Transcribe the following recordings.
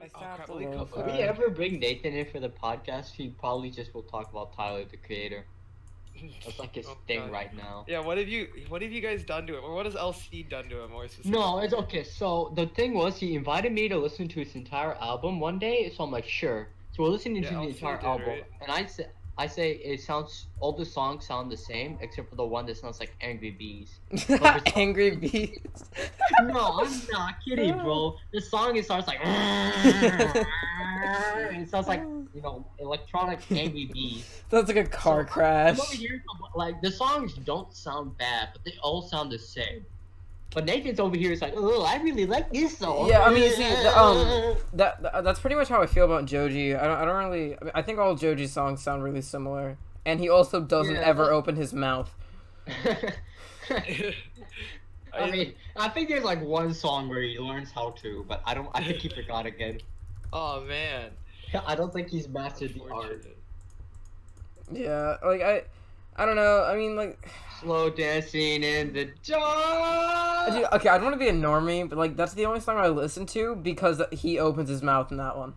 I Oh, stopped crap, the let me lo-fi. cut- If we ever bring Nathan in for the podcast, he probably just will talk about Tyler, the creator. That's like his Oh, thing God. right now. Yeah, what have you guys done to him? Or what has LC done to him more specifically? No, it's okay. So the thing was, he invited me to listen to his entire album one day. So I'm like, sure. So we're listening Yeah, to the LC entire did, album, right? and I say it sounds. All the songs sound the same, except for the one that sounds like Angry Bees. But for some Angry reason- Bees. No, I'm not kidding, bro. The song it starts like. It sounds like electronic Angry Bees. That's like a car crash. I'm over here, like the songs don't sound bad, but they all sound the same. But Nathan's over here is like, oh, I really like this song. Yeah, I mean, see, that's pretty much how I feel about Joji. I don't really. I think all Joji's songs sound really similar, and he also doesn't Yeah, ever that's- open his mouth. I mean, I think there's like one song where he learns how to, but I think he forgot again. Oh man. I don't think he's mastered the art. Unfortunate. Yeah, like I don't know. I mean, like, Slow dancing in the dark. okay, I don't want to be a normie, but like that's the only song I listen to because he opens his mouth in that one.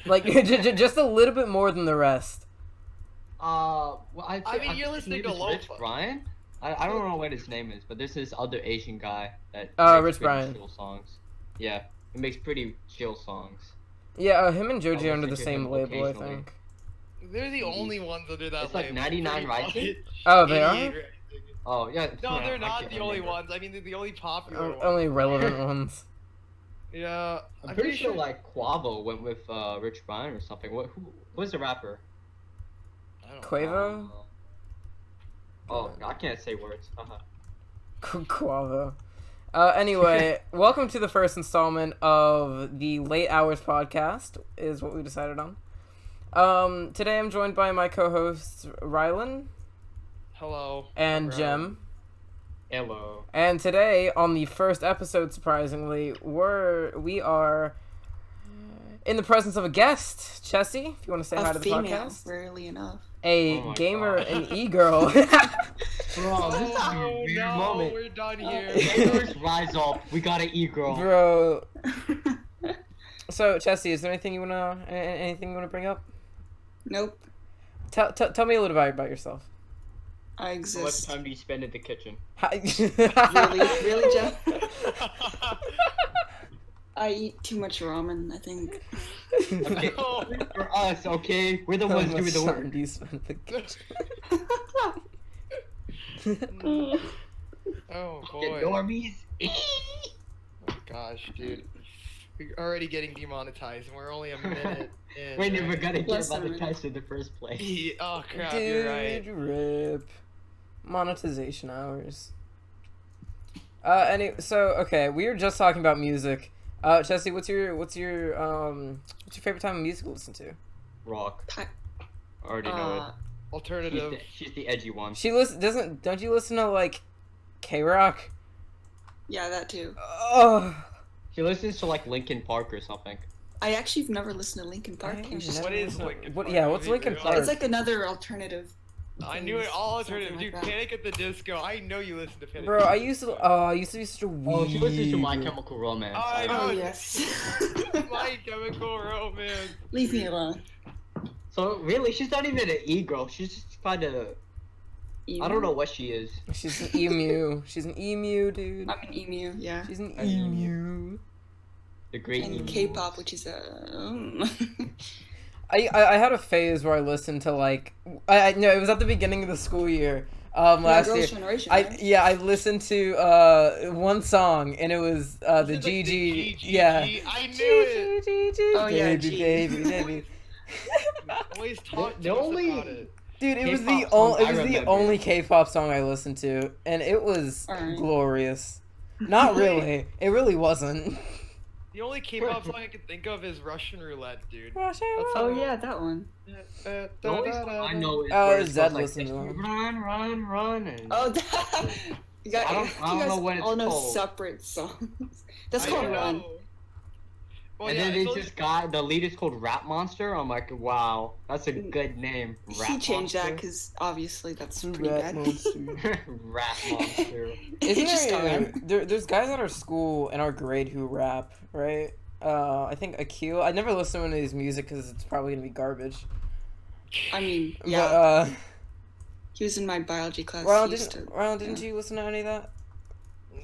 Like just a little bit more than the rest. Well, I mean, you're think his listening name to is Rich lo-fi. Brian. I don't know what his name is, but there's this other Asian guy that Rich makes pretty Brian. chill songs. Yeah, he makes pretty chill songs. Yeah, him and Joji I are under the listen to same him label, I occasionally. think. They're the only ones under that It's like label. 99 Pretty Rising? much. Oh, they are? 88 Rising. Oh yeah. No, yeah, they're I not can't the only remember. ones. I mean, they're the only popular ones. Only relevant ones. Yeah, I'm pretty sure like Quavo went with Rich Brian or something. Who's the rapper? I don't know. Quavo? Oh, I can't say words. Quavo. Anyway, welcome to the first installment of the Late Hours podcast, is what we decided on. Today I'm joined by my co-hosts, Rylan Hello. and Bro. Jem. Hello. And today, on the first episode, surprisingly, we are in the presence of a guest, Chessie, if you want to say hi to the female, podcast. rarely enough. A Oh my gamer God. and e-girl. Bro, this is a Oh weird no, moment. we're done here. Gamers, rise up. We got an e-girl. Bro. So, Chessie, is there anything you wanna bring up? Nope. Tell me a little bit about yourself. I How much exist. time do you spend in the kitchen? Really, Jeff? I eat too much ramen, I think. Okay, No. for us, okay? We're the How ones much doing the time work. do you spend at the kitchen? Oh Okay, boy. normies. Oh gosh, dude. We're already getting demonetized, and we're only a minute in. We're never right? gonna get Less than a monetized in the first place. Oh crap, you're right. Dude, rip. Monetization hours. Okay, we were just talking about music. Chessie, what's your favorite time of music to listen to? Rock. Pi- I already know it. Alternative. She's the edgy one. Don't you listen to like K-Rock? Yeah, that too. Oh. She listens to like Linkin Park or something. I actually have never listened to Linkin Park. I It's just- What is never- Linkin what- Park? yeah, what's Let me Linkin realize. Park? It's like another alternative. I knew it. All Something alternative. like Dude, that. Panic at the Disco. I know you listen to Panic. Bro, at I the used to be such a weeb. Oh, she listens to My Chemical Romance. I Oh, know. yes. My Chemical Romance. Leave me alone. So really, she's not even an e-girl. She's just kind of. I don't know what she is. She's an emu. She's an emu, dude. I'm an emu, yeah. She's an An emu. emu. The great emu. And K-pop, which is I had a phase where I listened to like I no, it was at the beginning of the school year. Last Girls' year. Generation, right? I listened to one song and it was the Is it like the GG. G? Yeah. I knew it. Oh, yeah, baby, G. baby. Always talk The to us only- about it. Dude, it was K-pop the song I the remember. only K-pop song I listened to, and it was Alright. glorious. Not really. It really wasn't. The only K-pop song I can think of is Russian Roulette, dude. Oh, yeah, that one. The only song I know is Oh, where it Zed goes like, listened to them. run, run, run. And... Oh, you got, I don't you guys know what it's all know called. separate songs. That's I called don't Run. know. Well, and yeah, then it's there's only- this guy, the lead is called Rap Monster. I'm like, wow, that's a good name. Rap He changed that Monster. because obviously that's pretty Rat bad. monster. Rap Monster. It just got Isn't him. there's guys at our school in our grade who rap, right? I think Akil. I never listen to his music because it's probably gonna be garbage. I mean, But, yeah. He was in my biology class. Ronald, He used to- didn't yeah. you listen to any of that?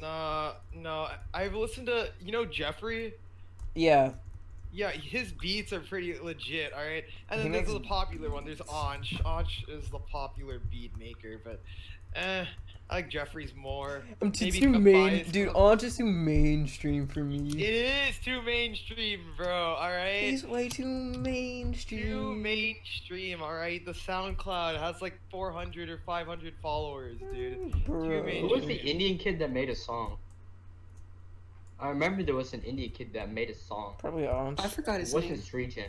No. I've listened to, Jeffrey? Yeah. Yeah, his beats are pretty legit, alright? And He then there's makes- the popular one. There's Anch. Anch is the popular beat maker, but I like Jeffrey's more. I'm just Maybe too I'm main, biased dude. with- I'm just too mainstream for me. It is too mainstream, bro, alright? He's way too mainstream. Too mainstream, alright? The SoundCloud has like 400 or 500 followers, dude. Bro. Too Who was the mainstream. Indian kid that made a song? I remember there was an Indian kid that made a song. Probably Anch. I forgot It his wasn't name. Srijan.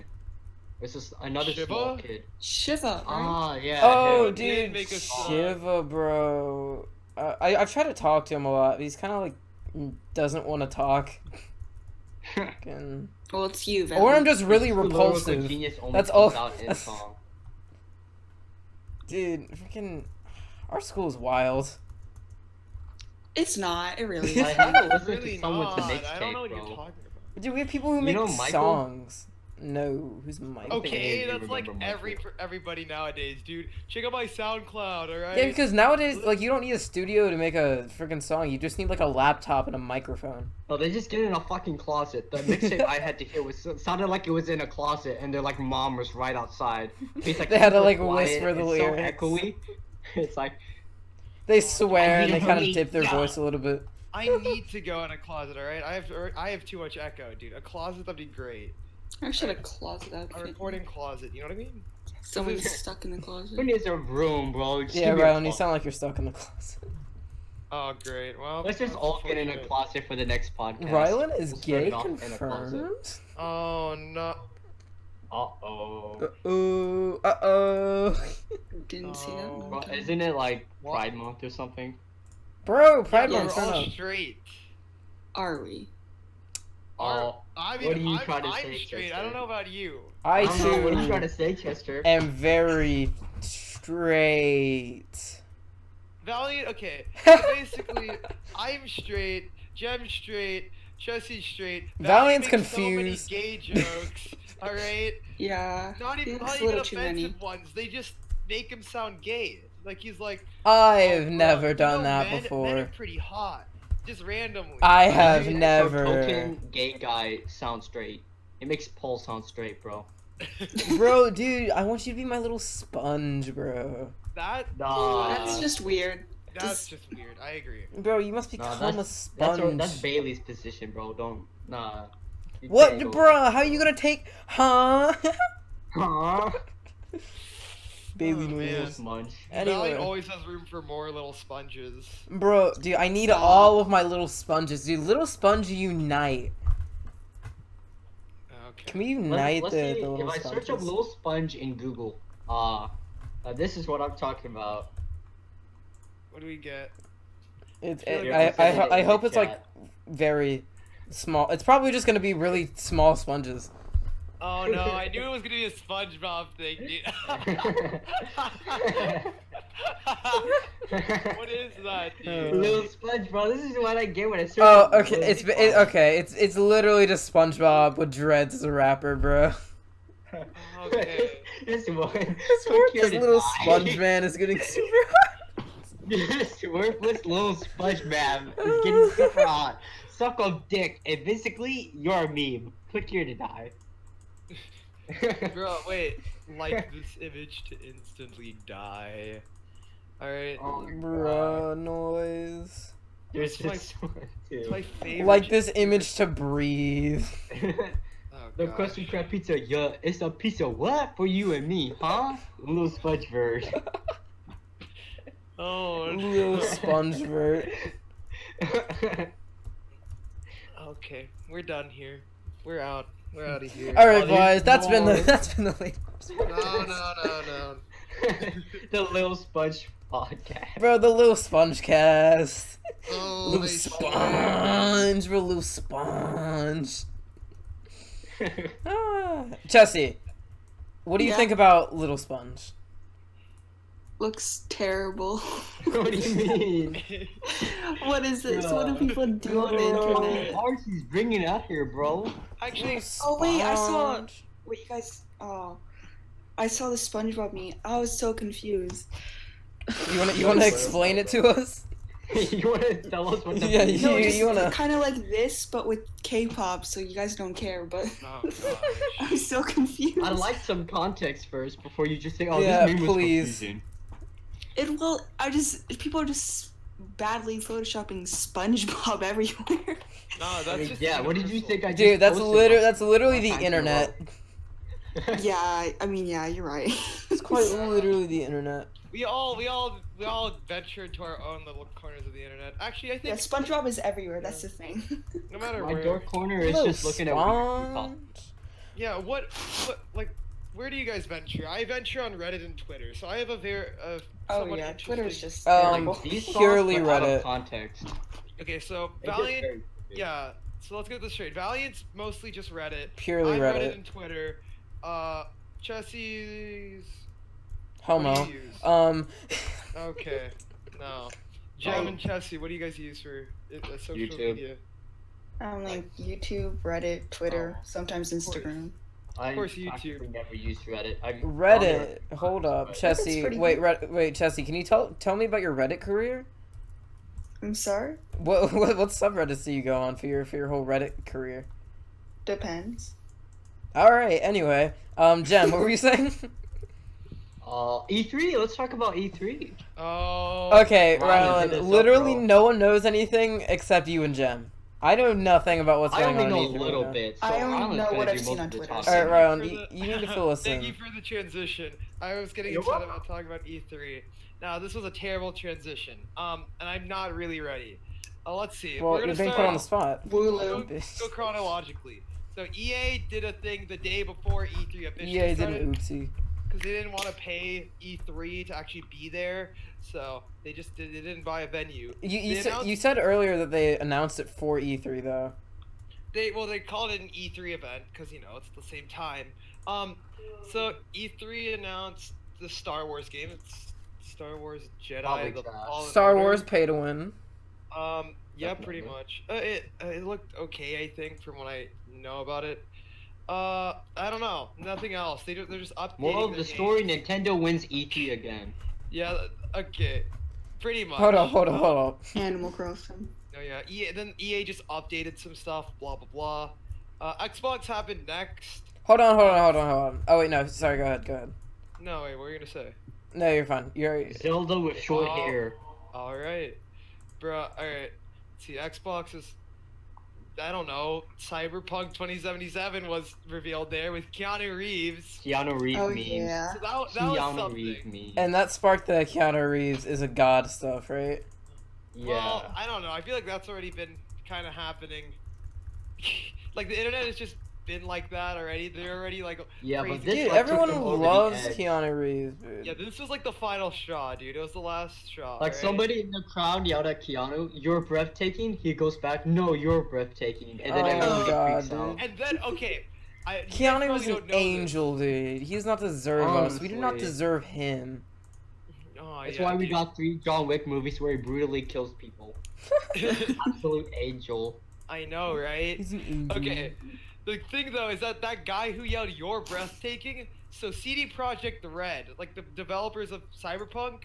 It's just another Shiva? small kid. Shiva, right? Ah, yeah. Oh, him. He did dude, make a song. Shiva, bro. I've tried to talk to him a lot. But he's kind of like doesn't want to talk. Fucking- Well, it's you, Van. Or I'm just really This lyrical repulsive. genius only That's comes all- out in that's- song. Dude, freaking, our school's wild. It's not. It really I is. haven't listened Really to someone's not. mixtape, I don't know what bro. you're talking about. Dude, we have people who You make know Michael? songs. No, who's Michael? think any Okay, of you that's like remember Michael. everybody nowadays, dude. Check out my SoundCloud, alright? Yeah, because nowadays, like, you don't need a studio to make a freaking song. You just need like a laptop and a microphone. Oh, they just get in a fucking closet. The mixtape I had to hear sounded like it was in a closet, and their like mom was right outside. It's like They had to, super like, quiet, whisper the it's lyrics. So echoey. It's like They swear and they kind of Yeah. dip their voice a little bit. I need to go in a closet, alright? I have too much echo, dude. A closet, that'd be great. I should have a closet A outfit. recording closet, you know what I mean? Someone's stuck in the closet. who needs a room, bro? Just Yeah, give me a Rylan, you closet. sound like you're stuck in the closet. Oh, great. Well, Let's just that's all get in a unfortunate. closet for the next podcast. Rylan is We'll start gay it off in a closet. confirmed? Oh, no. Uh-oh. Uh-oh, uh-oh. Didn't see that Oh. one. Well, isn't it like What? Pride Month or something? Bro, Pride Yeah, Month, we're turn all up. straight. Are we? Oh, I mean, what are you I'm, trying to I'm say, straight. Chester? I don't know about you. I don't know. What are you trying too to say, Chester? am very straight. Valiant, okay. So basically, I'm straight, Jem's straight, Chessie's straight. Valiant's makes confused. So many gay jokes, alright? Yeah. Not even It's a offensive little too many. ones. They just make him sound gay. Like he's like, I've "Oh, never bro, done you know, that men before. are pretty hot. Just randomly. I have Your never. token gay guy sound straight. It makes Paul sound straight, bro. Bro, dude, I want you to be my little sponge, bro. Nah. That's just weird. That's just weird. I agree. Bro, you must Nah, become a that's sponge. Bailey's position, bro. Don't nah. You What, can't go- bro? How you gonna take? Huh? Huh? Bailey Oh, man. noodles. Smudge. Anyway, Valiant always has room for more little sponges. bro, dude, I need Stop. all of my little sponges, dude. Little sponge unite. Okay. Can we unite Let's the see, little if I sponges? search up little sponge in Google, this is what I'm talking about. What do we get? It's, Here, I hope it's like chat. very small. It's probably just gonna be really small sponges. Oh no, I knew it was gonna be a SpongeBob thing, dude. What is that, dude? Little sponge, bro. This is what I get when I search. Oh, up okay. little sponge. Okay. It's literally just SpongeBob with dreads as a rapper, bro. Okay. This one. This little sponge man is getting super hot. This worthless little sponge man is getting super hot. Suck on dick, and basically, you're a meme. Click here to die. Bro, wait. Like this image to instantly die. Alright. Oh, Bro, noise. There's It's my- this one It's too. my favorite. Like this image to breathe. Oh, The gosh. Krusty Krab pizza, yeah, it's a piece of what for you and me, huh? Little sponge bird. Oh, Little no. sponge vert. Okay, we're done here. We're out. We're out of here. All right, Oh, there's boys. That's been the more. that's been the late. No. The little sponge podcast. Bro, the little sponge cast. Oh, Little they sponge, bro, little sponge. Ah. Chessie, what do you Yeah. think about Little Sponge? looks terrible. What do you mean? What is this? What do people do on the Bro, internet? Arcee's bringing it out here, bro. Actually, Oh wait, I saw. Sponge. Wait, you guys. Oh, I saw the SpongeBob meme. I was so confused. You wanna explain it to us? You want to tell us what the Yeah, mean? No, You- just you wanna- kind of like this, but with K-pop, so you guys don't care. But oh gosh. I'm so confused. I'd like some context first before you just say, "Oh, Yeah, this meme was please. confusing." People are just badly photoshopping SpongeBob everywhere. No, that's just Yeah, what did you universal. think I just Dude, that's posted? literally the Time to internet. Yeah, I mean, yeah, you're right. It's quite literally the internet. We all venture into our own little corners of the internet. Actually, I Yeah, think SpongeBob is everywhere. That's the thing. no matter My where. door corner is Hello, just looking at weird people. Sponge. Yeah, what, like, where do you guys venture? I venture on Reddit and Twitter, so I have a very Oh somewhat yeah, Twitter's interesting- just Um, terrible. These songs, Purely but out of Reddit. context. Okay, so It gets Valiant, very confusing. yeah. So let's get this straight. Valiant's mostly just Reddit. Purely I'm Reddit. and Twitter. Chessie's. Homo. What do you use? Okay, no. Jem and Chessie, what do you guys use for social YouTube. media? Like YouTube, Reddit, Twitter, sometimes Instagram. I course, YouTube. actually never used Reddit. Reddit. Hold up, Reddit. Chessie. pretty Wait, good. wait, Chessie. Can you tell me about your Reddit career? I'm sorry. What subreddits do you go on for your whole Reddit career? Depends. All right. Anyway, Jem, what were you saying? E3. Let's talk about E3. Oh. Okay, Rylan, hit us Rylan. up, Literally, bro. no one knows anything except you and Jem. I know nothing about what's I going only on. know in a E3 little right now. bit. So I only Rylan's know gonna what do I've seen most on of the Twitter. talking. All right, Rylan, For you need to fill us Thank in. you for the transition. I was getting You're excited welcome. about talking about E3. Now, this was a terrible transition. And I'm not really ready. Let's see. Well, We're you're gonna being start put on the spot. Wooloo. go chronologically. So EA did a thing the day before E3 officially EA did started. an oopsie. Because they didn't want to pay E3 to actually be there, so they didn't buy a venue. You said earlier that they announced it for E3 though. They called it an E3 event because it's the same time. So E3 announced the Star Wars game. It's Star Wars Jedi. Probably The trash. Fallen Star Order. Wars pay to win. Yeah, pretty Definitely. much. It looked okay, I think, from what I know about it. I don't know. Nothing else. They're just updating. Moral of their the story: games. Nintendo wins E3 again. Yeah. Okay. Pretty much. Hold up. Animal Crossing. Oh yeah. EA just updated some stuff. Blah blah blah. Xbox happened next. Hold on. Oh wait, no. Sorry. Go ahead. No, wait. What were you gonna say? No, you're fine. You're. Zelda with short Oh. hair. All right, bro. All right. See, Xbox is. I don't know. Cyberpunk 2077 was revealed there with Keanu Reeves. Keanu Reeves Oh meme. yeah. So that was Keanu something. Reeves meme. And that sparked the Keanu Reeves is a god stuff, right? Yeah. Well, I don't know. I feel like that's already been kind of happening. Like the internet has just been like that already. They're already like. Yeah, crazy. but this Dude, like, everyone took them over the loves edge. Keanu Reeves, dude. Yeah, this was like the final straw, dude. It was the last straw. Like right? somebody in the crowd yelled at Keanu, "You're breathtaking." He goes back, "No, you're breathtaking," and then Oh everyone my God, freaks out. And then okay. You guys Keanu probably was an don't know this. angel, dude. He's not deserve us. We do not Honestly. deserve him. Oh, That's yeah, why we dude. got 3 John Wick movies where he brutally kills people. Absolute angel. I know, right? He's an angel. Okay. The thing though is that guy who yelled "You're breathtaking." So CD Projekt Red, like the developers of Cyberpunk,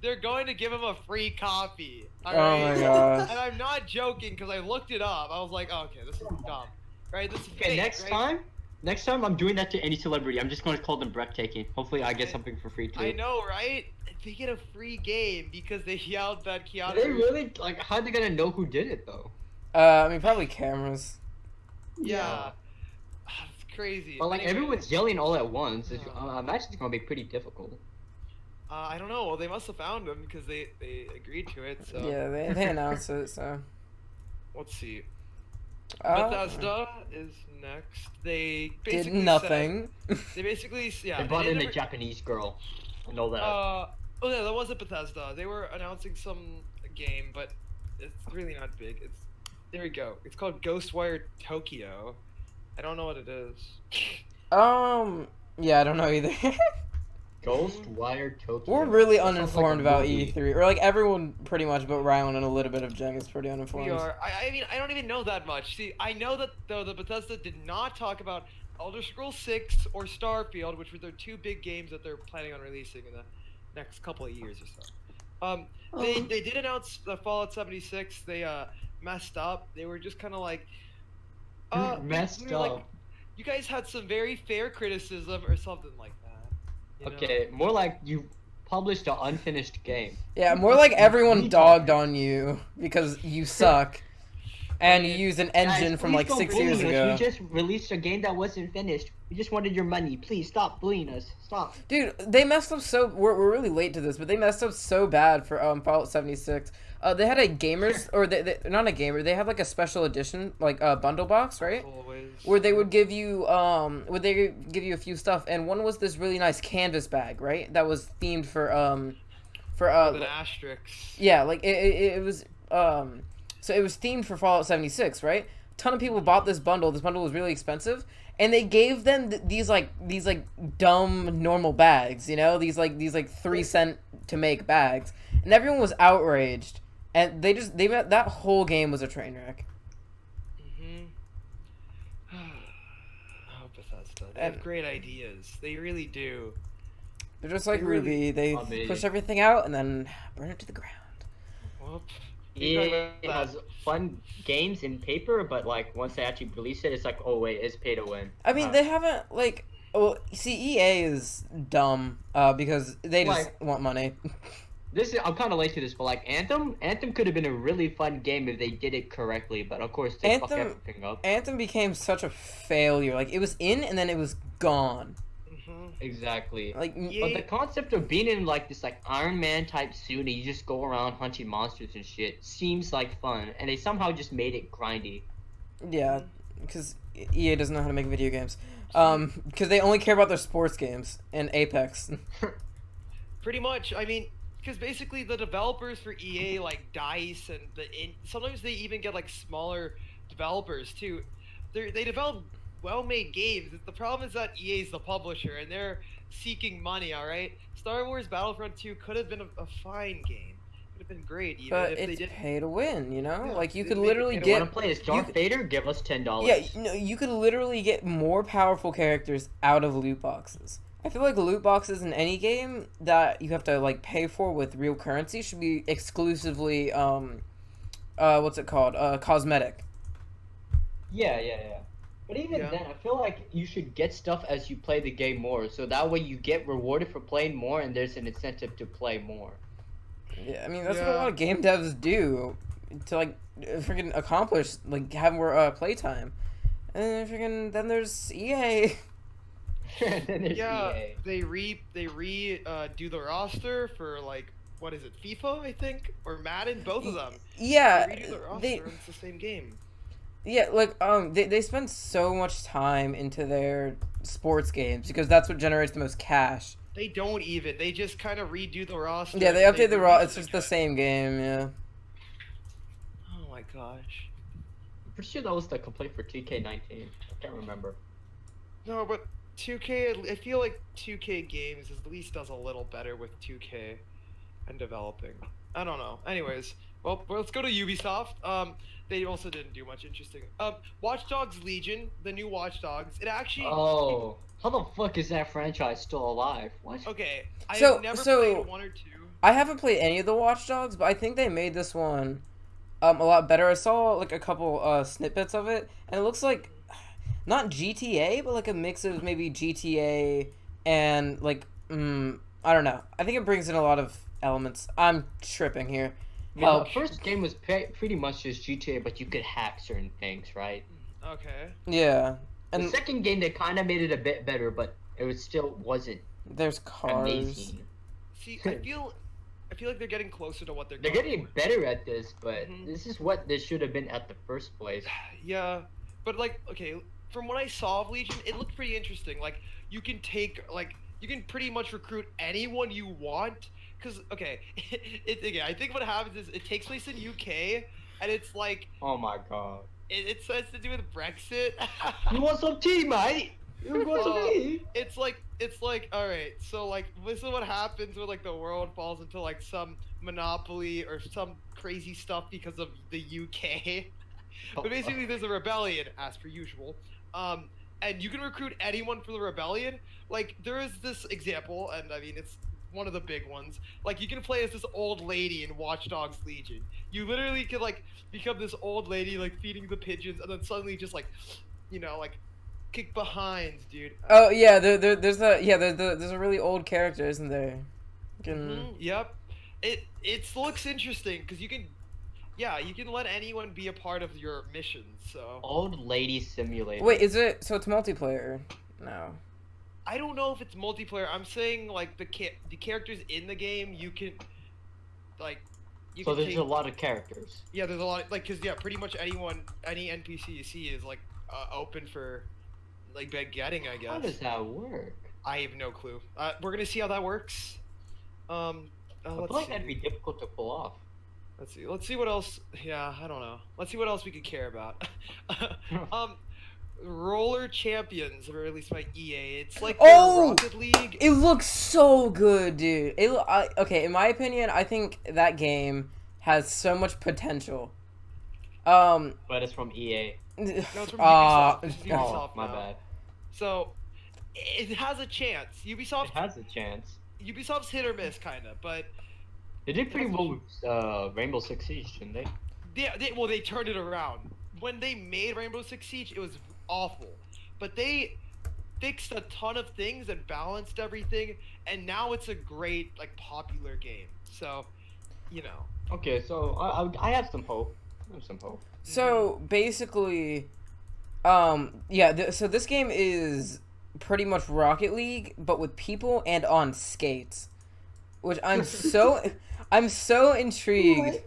they're going to give him a free copy. Oh alright? my gosh. And I'm not joking because I looked it up. I was like, oh, okay, this is dumb, right? This is Okay, fake, right? next time I'm doing that to any celebrity. I'm just going to call them breathtaking. Hopefully, I get something for free too. I know, right? They get a free game because they yelled that Keanu. Are they really like? How are they gonna know who did it though? I mean, probably cameras. Yeah. It's crazy. But like Anyway, everyone's yelling all at once. I imagine it's gonna be pretty difficult. I don't know. Well, they must have found him because they agreed to it. So Yeah, they announced it, so. let's see. Uh, Bethesda is next. They did basically nothing. They basically, yeah. They brought they in a never- Japanese girl. I know that. Oh yeah, that wasn't Bethesda. They were announcing some game, but it's really not big. There we go. It's called Ghostwire Tokyo. I don't know what it is. Yeah, I don't know either. Ghostwire Tokyo. We're really That sounds like uninformed a about movie. E3, or like everyone pretty much, but Rylan and a little bit of Jeng is pretty We uninformed. are. I mean, I don't even know that much. See, I know that though the Bethesda did not talk about Elder Scrolls 6 or Starfield, which were their two big games that they're planning on releasing in the next couple of years or so. They did announce the Fallout 76. They messed up. They were just kind of like, Messed we were like, up. you guys had some very fair criticism or something like that. You know? Okay, more like you published an unfinished game. Yeah, more like everyone We dogged talk. on you because you suck, and you use an engine Guys, from please like don't 6 bully years us. ago. We just released a game that wasn't finished. We just wanted your money. Please stop bullying us. Stop. Dude, they messed up so. We're really late to this, but they messed up so bad for Fallout 76. They had a gamers, or they not a gamer. They had like a special edition, like bundle box, right? Always. Where they would give you would they give you a few stuff, and one was this really nice canvas bag, right? That was themed for With an asterisk. yeah, like it was so it was themed for Fallout 76, right? A ton of people bought this bundle. This bundle was really expensive, and they gave them these dumb normal bags, you know, these 3 cent to make bags, and everyone was outraged, and that whole game was a train wreck. Oh, Bethesda. They have great ideas. They really do. They're just like They really- Ruby. They Amazing. push everything out and then burn it to the ground. Whoop. EA has fun games in paper, but like once they actually release it, it's like, oh wait, it's pay to win. I mean, they haven't like. Well, see, EA is dumb because they just Like- want money. I'm kind of late to this, but like Anthem could have been a really fun game if they did it correctly, but of course they fuck Anthem- everything up. Anthem became such a failure. Like it was in and then it was gone. Exactly. Like But the concept of being in like this like Iron Man type suit and you just go around hunting monsters and shit seems like fun, and they somehow just made it grindy. yeah, because EA doesn't know how to make video games. Because they only care about their sports games and Apex. Pretty much. I mean, because basically the developers for EA, like DICE, and sometimes they even get like smaller developers too. They develop well-made games. The problem is that EA is the publisher, and they're seeking money. All right, Star Wars Battlefront 2 could have been a fine game. Could have been great, even But if they it's didn't. pay to win, you know? Yeah, Like you they could make it literally pay to You get. want to play as Darth Vader? Give us $10. Yeah, no, you could literally get more powerful characters out of loot boxes. I feel like loot boxes in any game that you have to like pay for with real currency should be exclusively what's it called? Cosmetic. Yeah. But even Yeah. then, I feel like you should get stuff as you play the game more, so that way you get rewarded for playing more, and there's an incentive to play more. Yeah, I mean that's what a Yeah. lot of game devs do to like freaking accomplish like have more playtime. And freaking then there's EA. And then there's Yeah, EA. they do the roster for like what is it, FIFA I think, or Madden, both of them. Yeah, They redo the roster, they and it's the same game. yeah like they spend so much time into their sports games because that's what generates the most cash. They don't even. They just kind of redo the roster. Yeah, they and update the release raw. it It's just the again. same game. Yeah. Oh my gosh. I'm pretty sure that was the complaint for 2K19. I can't remember. No, but 2K. I feel like 2K games at least does a little better with 2K and developing. I don't know. Anyways, well, let's go to Ubisoft. They also didn't do much interesting. Watch Dogs Legion, the new Watch Dogs. It actually. Oh, how the fuck is that franchise still alive? What? Okay, So- I've never so- played 1 or 2. I haven't played any of the Watch Dogs, but I think they made this one a lot better. I saw like a couple snippets of it, and it looks like not GTA, but like a mix of maybe GTA and like I don't know. I think it brings in a lot of elements. I'm tripping here. Well, the first game was pretty much just GTA, but you could hack certain things, right? Okay. Yeah, The and second game they kind of made it a bit better, but it was still wasn't there's cars. amazing. See, I feel like they're getting closer to what they're. They're going getting for. better at this, but Mhm. this is what this should have been at the first place. Yeah, but like, okay, from what I saw of Legion, it looked pretty interesting. Like, you can pretty much recruit anyone you want. Cause okay, I think what happens is it takes place in UK, and it's like Oh my god. it has to do with Brexit. You want some tea, mate? You want some tea? It's like it's like, all right, so like this is what happens when like the world falls into like some monopoly or some crazy stuff because of the UK. But basically, there's a rebellion, as per usual. And you can recruit anyone for the rebellion. Like, there is this example, and I mean, it's one of the big ones. Like, you can play as this old lady in Watch Dogs Legion. You literally could, like, become this old lady, like, feeding the pigeons, and then suddenly just, like, like, kick behind, dude. Oh yeah, there's a really old character, isn't there? Yep. It looks interesting because you can let anyone be a part of your missions. So Old lady simulator. Wait, is it so it's multiplayer? No. I don't know if it's multiplayer. I'm saying like the characters in the game you can like. So there's a lot of characters. Yeah, there's a lot. Like, cause pretty much any NPC you see is like open for like getting. I guess. How does that work? I have no clue. We're gonna see how that works. I feel like that'd be difficult to pull off. Let's see what else. Yeah, I don't know. Let's see what else we could care about. Roller Champions were released by EA. It's like Rocket League. It looks so good, dude. Okay, in my opinion, I think that game has so much potential. But it's from EA. No, it's from Ubisoft. It's Ubisoft oh, my bad. So it has a chance. Ubisoft has a chance. Ubisoft's hit or miss, kind of, but they did pretty well with Rainbow Six Siege, didn't they? They turned it around. When they made Rainbow Six Siege, it was awful, but they fixed a ton of things and balanced everything, and now it's a great, like, popular game. So, Okay, so I have some hope. So basically, so this game is pretty much Rocket League, but with people and on skates, which I'm so intrigued. What?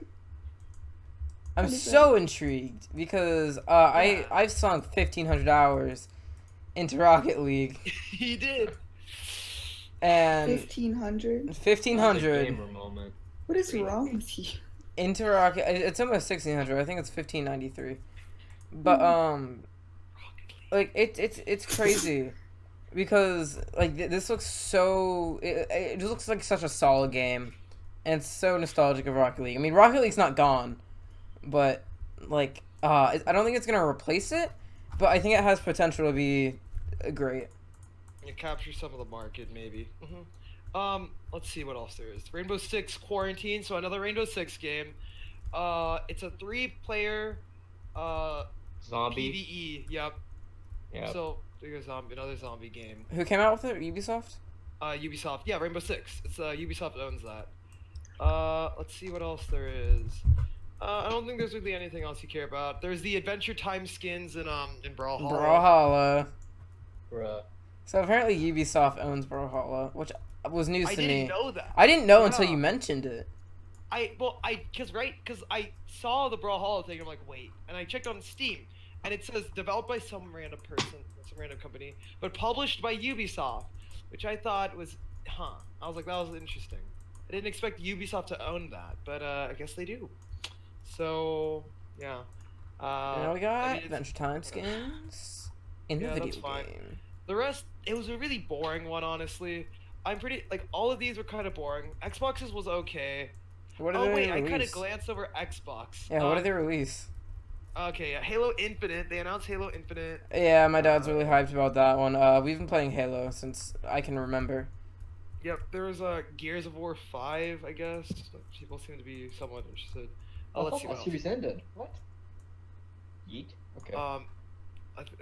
I'm so intrigued because I've sunk 1,500 hours into Rocket League. He did. And 1,500. 1,500. Gamer moment. What is wrong with you? Into Rocket. It's almost 1,600. I think it's 1,593. But like it's crazy because like this looks so. It just looks like such a solid game, and it's so nostalgic of Rocket League. I mean, Rocket League's not gone. But, like, I don't think it's going to replace it, but I think it has potential to be great. It captures some of the market, maybe. Let's see what else there is. Rainbow Six Quarantine, so another Rainbow Six game. It's a 3-player zombie PvE. Yep. Yeah. So there's another zombie game. Who came out with it? Ubisoft? Ubisoft. Yeah, Rainbow Six. It's Ubisoft owns that. Let's see what else there is. I don't think there's really anything else you care about. There's the Adventure Time skins in Brawlhalla. Brawlhalla. Bruh. So apparently Ubisoft owns Brawlhalla, which was news to me. I didn't know that. I didn't know until you mentioned it. Because I saw the Brawlhalla thing. I'm like, wait, and I checked on Steam, and it says developed by some random person, some random company, but published by Ubisoft, which I thought was, I was like, that was interesting. I didn't expect Ubisoft to own that, but I guess they do. So, yeah. Now we got Adventure Time skins in the video game. The rest, it was a really boring one, honestly. I'm pretty, like, all of these were kind of boring. Xbox's was okay. What did they release? I kind of glanced over Xbox. Yeah, what did they release? Okay, yeah, Halo Infinite. They announced Halo Infinite. Yeah, my dad's really hyped about that one. We've been playing Halo since I can remember. Yep, there was Gears of War 5, I guess. People seem to be somewhat interested. Let's see what series ended. What? Yeet. Okay.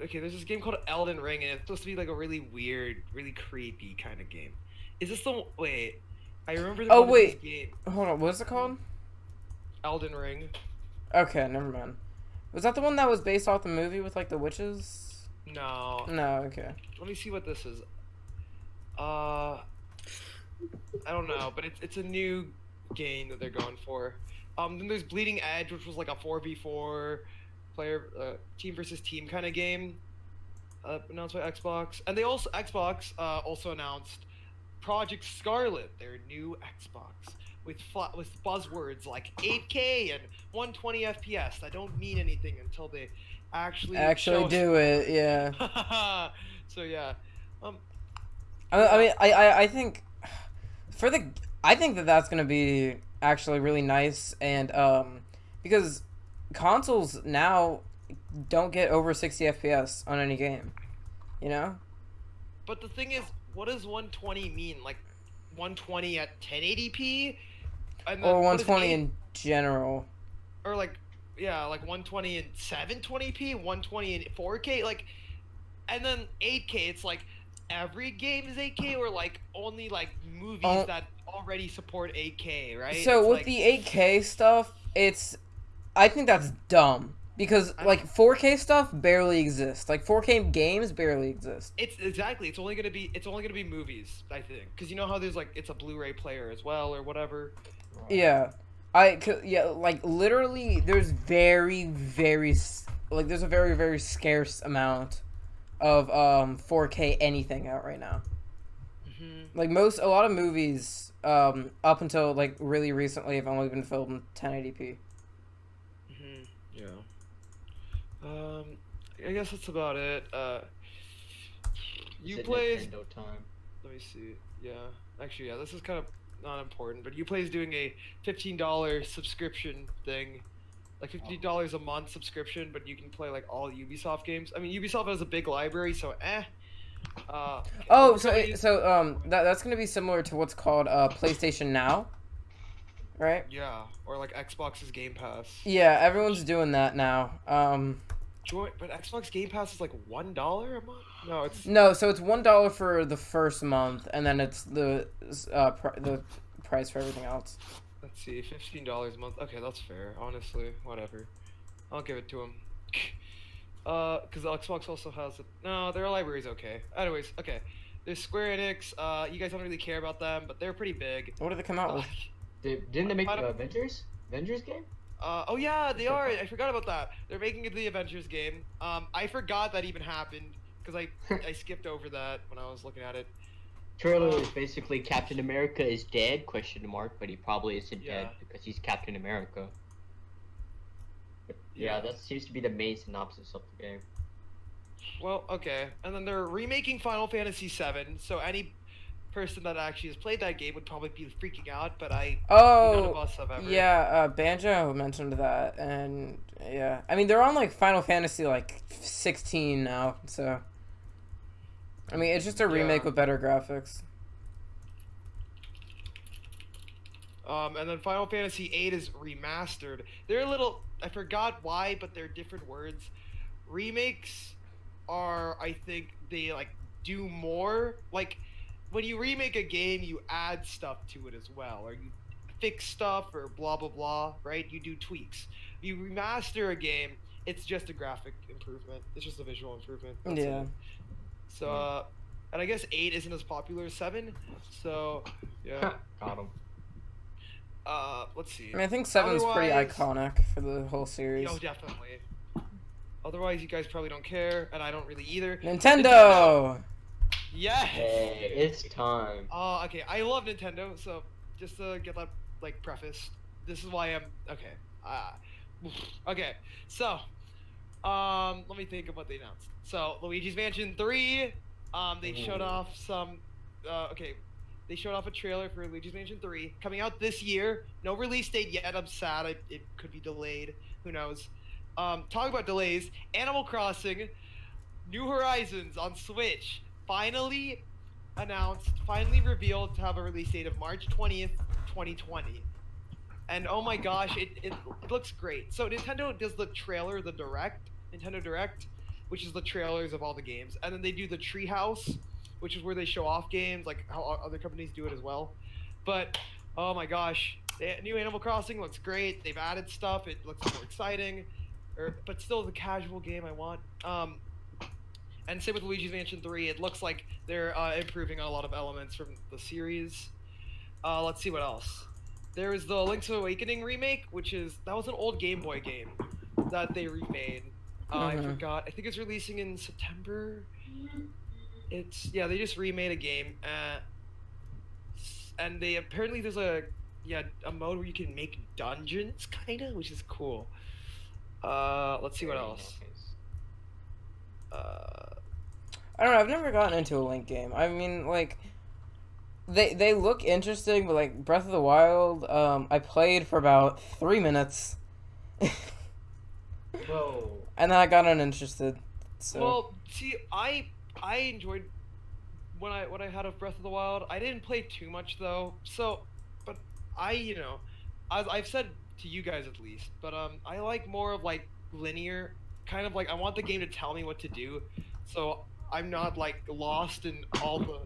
Okay, there's this game called Elden Ring, and it's supposed to be like a really weird, really creepy kind of game. Is this the wait? I remember. This game. Hold on. What's it called? Elden Ring. Okay, never mind. Was that the one that was based off the movie with like the witches? No. No. Okay. Let me see what this is. I don't know, but it's a new game that they're going for. Then there's Bleeding Edge, which was like a 4v4 player team versus team kind of game, announced by Xbox. And Xbox also announced Project Scarlet, their new Xbox, with buzzwords like 8K and 120 FPS that don't mean anything until they actually do it. Yeah. So yeah. I think for the I think that that's gonna be actually really nice, and because consoles now don't get over 60 FPS on any game, you know? But the thing is, what does 120 mean? Like 120 at 1080p, and then Or what is 120 8 in general. or like yeah, like 120 in 720p, 120 in 4K, like, and then 8K. It's like every game is 8K, or like only like movies Oh, that already support 8K, right? so It's with like the 8K stuff, I think that's dumb because I like don't. 4K stuff barely exists. Like 4K games barely exist. It's exactly. It's only gonna be movies, I think, because you know how there's like it's a Blu-ray player as well or whatever. Yeah, yeah, like literally, there's there's a very very scarce amount of 4K anything out right now. Hmm. Like a lot of movies up until like really recently have only been filmed in 1080p. Hmm. Yeah. I guess that's about it. Is You it plays. Nintendo time? Let me see. Yeah. Actually, yeah. This is kind of not important, but you plays doing a $15 subscription thing, like $50 a month subscription, but you can play like all Ubisoft games. I mean, Ubisoft has a big library, so eh. Okay. Oh, Other companies. that's gonna be similar to what's called PlayStation Now, right? Yeah, or like Xbox's Game Pass. Yeah, everyone's doing that now. But Xbox Game Pass is like $1 a month. No, it's No, so it's $1 for the first month, and then it's the price for everything else. let's see, $15 a month. Okay, that's fair. Honestly, whatever. I'll give it to them. Because Xbox also has no, their library's okay. Anyways, okay. There's Square Enix. You guys don't really care about them, but they're pretty big. What did they come out with? Didn't they make I the don't- Avengers? Avengers game? Oh yeah, they are. I forgot about that. They're making the Avengers game. I forgot that even happened because I skipped over that when I was looking at it. Trailer is basically Captain America is dead? Question mark. But he probably isn't Yeah. dead because he's Captain America. But yeah, that seems to be the main synopsis of the game. Well, okay. And then they're remaking Final Fantasy VII, so any person that actually has played that game would probably be freaking out, but none of Oh, us have ever. yeah, Banjo mentioned that, and yeah, I mean they're on like Final Fantasy like 16 now, so I mean it's just a remake Yeah. with better graphics. And then Final Fantasy VIII is remastered. They're a little. I forgot why, but they're different words. Remakes are, I think, they like do more. Like when you remake a game, you add stuff to it as well, or you fix stuff, or blah blah blah. Right? You do tweaks. You remaster a game, it's just a graphic improvement. It's just a visual improvement. That's Yeah. it. So, and I guess 8 isn't as popular as 7. So, yeah. Got him. Let's see. I mean I think 7's pretty Otherwise- iconic for the whole series. Oh, definitely. Otherwise, you guys probably don't care, and I don't really either. Nintendo. Yes. Hey, it's time. Okay. I love Nintendo, so just to get that like preface, this is why I'm okay. Okay. So, let me think of what they announced. So, Luigi's Mansion 3. They showed off some. Okay. They showed off a trailer for Luigi's Mansion 3 coming out this year. No release date yet. I'm sad. It could be delayed. Who knows? Talking about delays, Animal Crossing, New Horizons on Switch finally announced, finally revealed to have a release date of March 20th, 2020. And oh my gosh, it looks great. So Nintendo does the trailer, the Direct, Nintendo Direct, which is the trailers of all the games, and then they do the Treehouse, which is where they show off games, like how other companies do it as well. But oh my gosh, the new Animal Crossing looks great. They've added stuff. It looks more exciting, but still the casual game I want. And same with Luigi's Mansion 3. It looks like they're improving on a lot of elements from the series. Let's see what else. There is the Link's Awakening remake, that was an old Game Boy game that they remade. I forgot. I think it's releasing in September. They just remade a game, and they apparently there's a mode where you can make dungeons, kinda, which is cool. Let's see what else. I don't know. I've never gotten into a Link game. I mean, like, they look interesting, but like Breath of the Wild, I played for about 3 minutes, Bro. and then I got uninterested. So Well, see, I enjoyed when I had a Breath of the Wild. I didn't play too much though. So, but I, as I've said to you guys at least, but I like more of like linear, kind of like I want the game to tell me what to do, so I'm not like lost in all the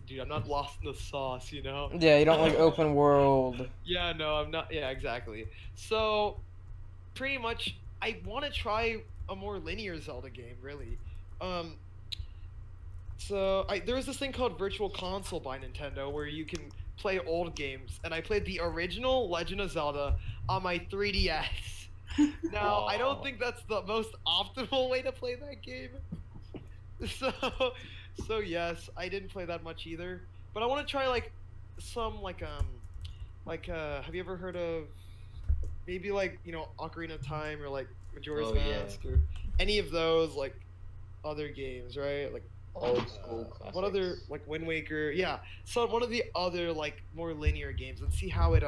dude. I'm not lost in the sauce, you know. yeah, you don't like open world. Yeah, no, I'm not. Yeah, exactly. So pretty much, I want to try a more linear Zelda game, really. Um, there was this thing called Virtual Console by Nintendo where you can play old games, and I played the original Legend of Zelda on my 3DS. Now, I don't Wow. think that's the most optimal way to play that game. So, so yes, I didn't play that much either. But I want to try like some have you ever heard of maybe like Ocarina of Time or like Majora's Oh, yeah. Mask or any of those like other games, right? Like Old school classics. what other like Wind Waker? Yeah, so one of the other like more linear games and see how it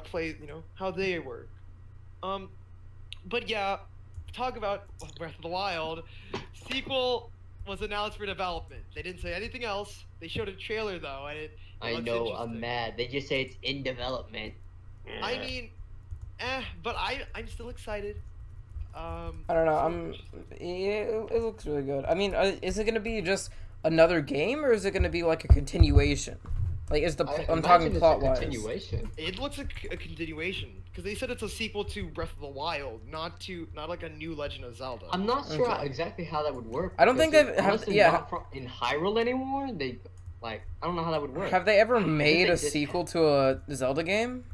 plays, how they work. Um, but yeah, talk about Breath of the Wild. Sequel was announced for development. They didn't say anything else. They showed a trailer though, and it I looks know, interesting. I'm mad. They just say it's in development. I mean, but I'm still excited. I don't know. It looks really good. I mean, is it gonna be just another game, or is it gonna be like a continuation? Like, I'm talking plot wise. Continuation. It looks like a continuation because they said it's a sequel to Breath of the Wild, not like a new Legend of Zelda. I'm not sure Okay. exactly how that would work. I don't think because they've unless have. they're Yeah, not in Hyrule anymore. They I don't know how that would work. have they ever made they a just- sequel to a Zelda game?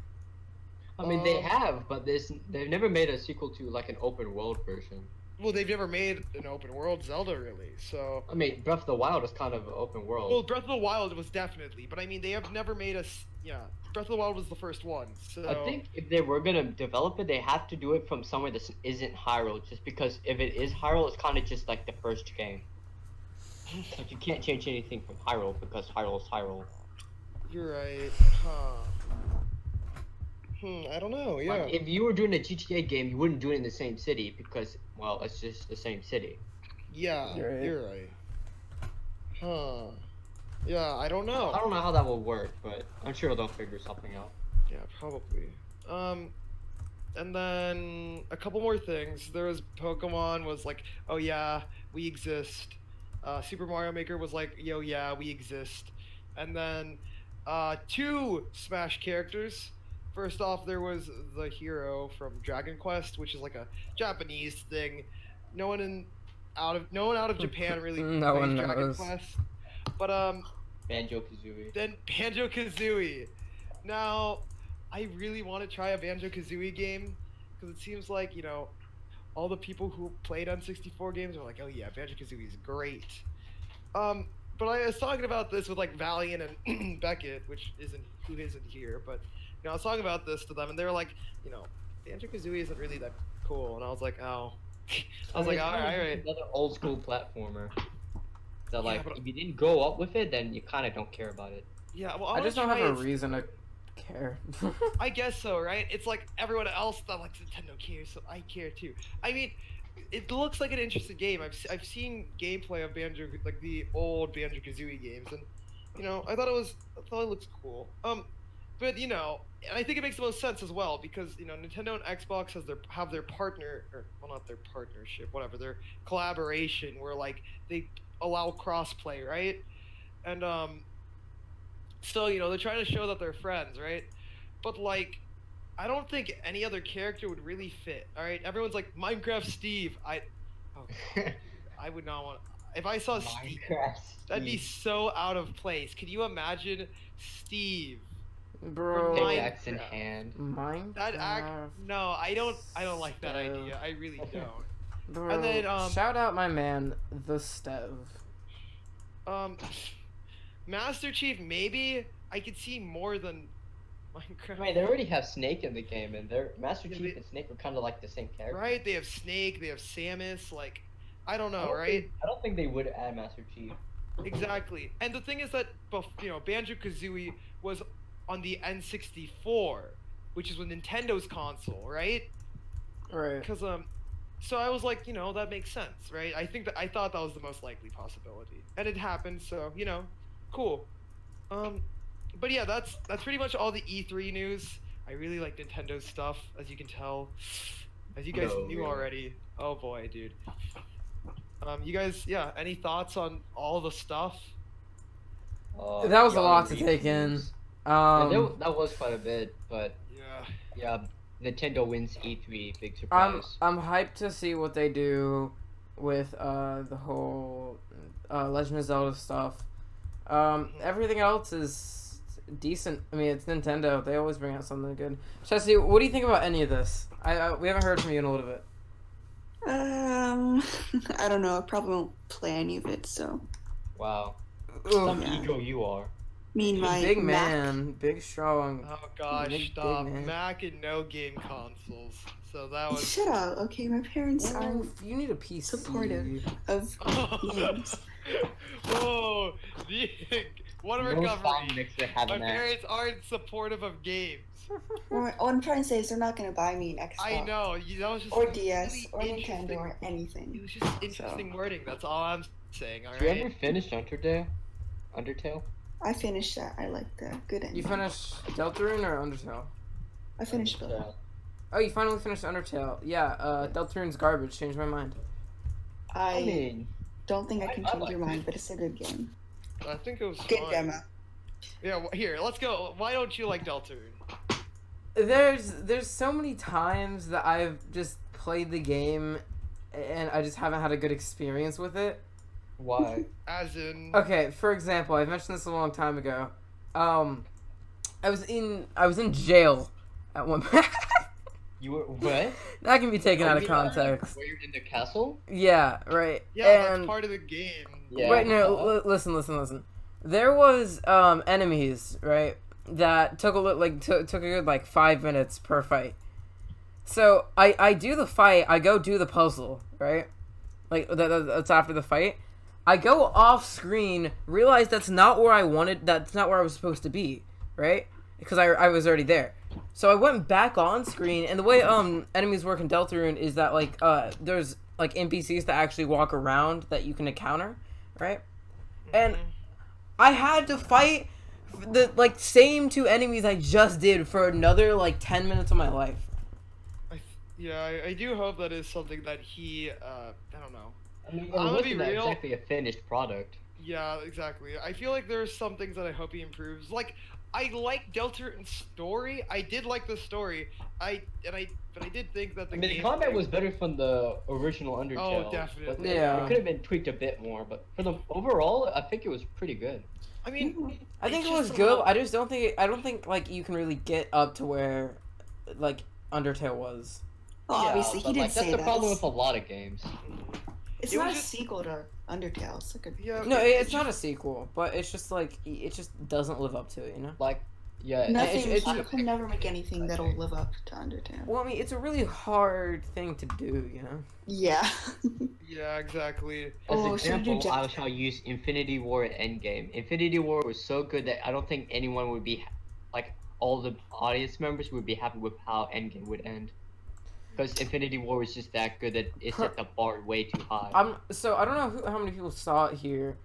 I mean, they have, but they've never made a sequel to like an open world version. Well, they've never made an open world Zelda really, so. I mean, Breath of the Wild is kind of an open world. Well, Breath of the Wild was definitely, but I mean, they have never made yeah. Breath of the Wild was the first one, so. I think if they were gonna develop it, they have to do it from somewhere that isn't Hyrule. Just because if it is Hyrule, it's kind of just like the first game. Like you can't change anything from Hyrule because Hyrule is Hyrule. You're right, huh? I don't know. Yeah. Like, if you were doing a GTA game, you wouldn't do it in the same city because, well, it's just the same city. Yeah, You're you're right. right. Huh. Yeah, I don't know. I don't know how that will work, but I'm sure they'll figure something out. Yeah, probably. And then a couple more things. There was Pokemon was like, oh yeah, we exist. Super Mario Maker was like, yo yeah, we exist. And then two Smash characters. First off, there was the hero from Dragon Quest, which is like a Japanese thing. No one out of Japan really No plays one Dragon knows. Quest. But Banjo-Kazooie. then Banjo-Kazooie. Now, I really want to try a Banjo-Kazooie game because it seems like, all the people who played N64 games are like, oh yeah, Banjo-Kazooie is great. But I was talking about this with like Valiant and Beckett, who isn't here, but I was talking about this to them, and they were like, Banjo-Kazooie isn't really that cool, and I was like, oh. I was like, all right. Another old school platformer. That Yeah, like, but- if you didn't grow up with it, then you kind of don't care about it. Yeah, well, I just wanna don't have a try it. reason to care. I guess so, right? It's like everyone else that likes Nintendo cares, so I care too. I mean, it looks like an interesting game. I've seen gameplay of Banjo, like the old Banjo-Kazooie games, and I thought it looks cool. But and I think it makes the most sense as well because Nintendo and Xbox have their partner, or well, not their partnership, whatever, their collaboration where like they allow crossplay, right? And so they're trying to show that they're friends, right? But like, I don't think any other character would really fit. All right, everyone's like Minecraft Steve. I would not want. If I saw Steve, Minecraft. that'd be so out of place. Could you imagine Steve? Bro, Pickaxe in Minecraft. hand. Minecraft. That no, I don't like that Stev. idea. I really don't. Bro, And then, shout out my man, the Stev. Master Chief, maybe I could see more than Minecraft. I mean, they already have Snake in the game, and their Master Yeah, Chief they- and Snake are kind of like the same character. Right? They have Snake, they have Samus. Like, I don't know, I don't right? think- I don't think they would add Master Chief. Exactly. And the thing is that Banjo-Kazooie was on the N64, which is with Nintendo's console, right? Right. Because so I was like, that makes sense, right? I thought that was the most likely possibility, and it happened. So cool. But yeah, that's pretty much all the E3 news. I really like Nintendo's stuff, as you can tell, as you guys No, knew really. already. Oh boy, dude. You guys, yeah, any thoughts on all the stuff? That was a Keanu lot to Reeves take in. news. Yeah, Um, that was quite a bit, but Yeah. yeah, Nintendo wins E3, big I'm surprise. hyped to see what they do with the whole Legend of Zelda stuff. Everything else is decent. I mean, it's Nintendo. They always bring out something good. Chessie, what do you think about any of this? We haven't heard from you in a little bit. I don't know. I probably won't play any of it. So, Wow, Ooh, some Yeah. ego you are. me and my big Mac. man, big strong. Oh gosh, Big stop. man. Mac and no game consoles. So that was. Shut up. Okay, my parents are Ooh, you need a PC. supportive of games. Whoa! What a No recovery. sound mixer had My an parents aren't supportive of games. What I'm trying to say is they're not gonna buy me an Xbox I know. That was just or DS really or interesting. Nintendo or It anything. was just interesting wording. That's all I'm saying. All Did you ever right. finish Undertale? I finished that. I like the good ending. You finished Deltarune or Undertale? I finished both. Undertale. Oh, you finally finished Undertale. Yeah, Deltarune's garbage. Changed my mind. I mean, don't think I can I change like your it. mind, but it's a good game. I think it was Good fine. demo. Yeah. Here, let's go. Why don't you like Deltarune? There's so many times that I've just played the game and I just haven't had a good experience with it. why? As in. Okay, for example, I mentioned this a long time ago. I was in jail at one point. You were what? That can be taken Oh, out you of mean context. Where you're in the castle? Yeah, right. Yeah, and that's part of the game. Yeah. Wait, no, listen. There was enemies, right, that took took a good 5 minutes per fight. So I do the fight, I go do the puzzle, right? That's after the fight. I go off screen, realize that's not where I was supposed to be, right? Because I was already there. So I went back on screen, and the way enemies work in Deltarune is that there's NPCs that actually walk around that you can encounter, right? And I had to fight the same two enemies I just did for another 10 minutes of my life. I do hope that is something that he. I don't know. I mean, it I'm gonna be wasn't real. exactly a finished product. Yeah, exactly. I feel like there's some things that I hope he improves. I like Deltarune's story. I did like the story. But I did think that the I mean, the game combat was better from the original Undertale. Oh, definitely. But Yeah. It could have been tweaked a bit more, but for the overall, I think it was pretty good. I mean, I think it's it was just a good. little- I just don't think I don't think you can really get up to where Undertale was. Well, obviously, but, he didn't that's say the that. problem with a lot of games. It's It not was a just- sequel to Undertale. It's like a Yeah. No, it's not a sequel, but it's just it just doesn't live up to it, you know? Like, yeah, nothing. it's- You can never make anything that'll live up to Undertale. Well, I mean, it's a really hard thing to do, you know? Yeah. Yeah, exactly. As Oh, an so did you example, I just- shall use Infinity War and Endgame. Infinity War was so good that I don't think anyone would be, all the audience members would be happy with how Endgame would end. Because Infinity War was just that good that it set the bar way too high. So I don't know how many people saw it here.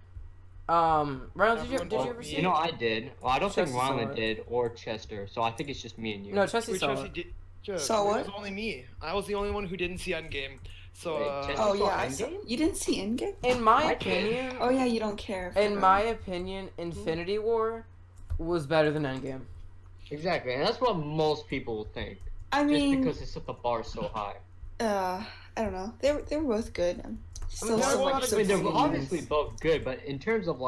Rylan, did you Everyone ever told see me. You know, I did. Well, I don't think Chessie saw Rylan it. did, or Chester, so I think it's just me and you. No, Chessie Wait, saw Chessie it. did. Yeah, Saw it what? was only me. I was the only one who didn't see Endgame. So, Wait, Chessie Oh saw yeah, I saw. Endgame? You didn't see Endgame? In my I did. opinion, Oh yeah, you don't care. for in her. my opinion, Infinity War was better than Endgame. Exactly, and that's what most people think. I Just mean, because it set the bar so high. I don't know. They were both good. Still there so were a lot much of I mean, they're good obviously scenes. both good, but in terms of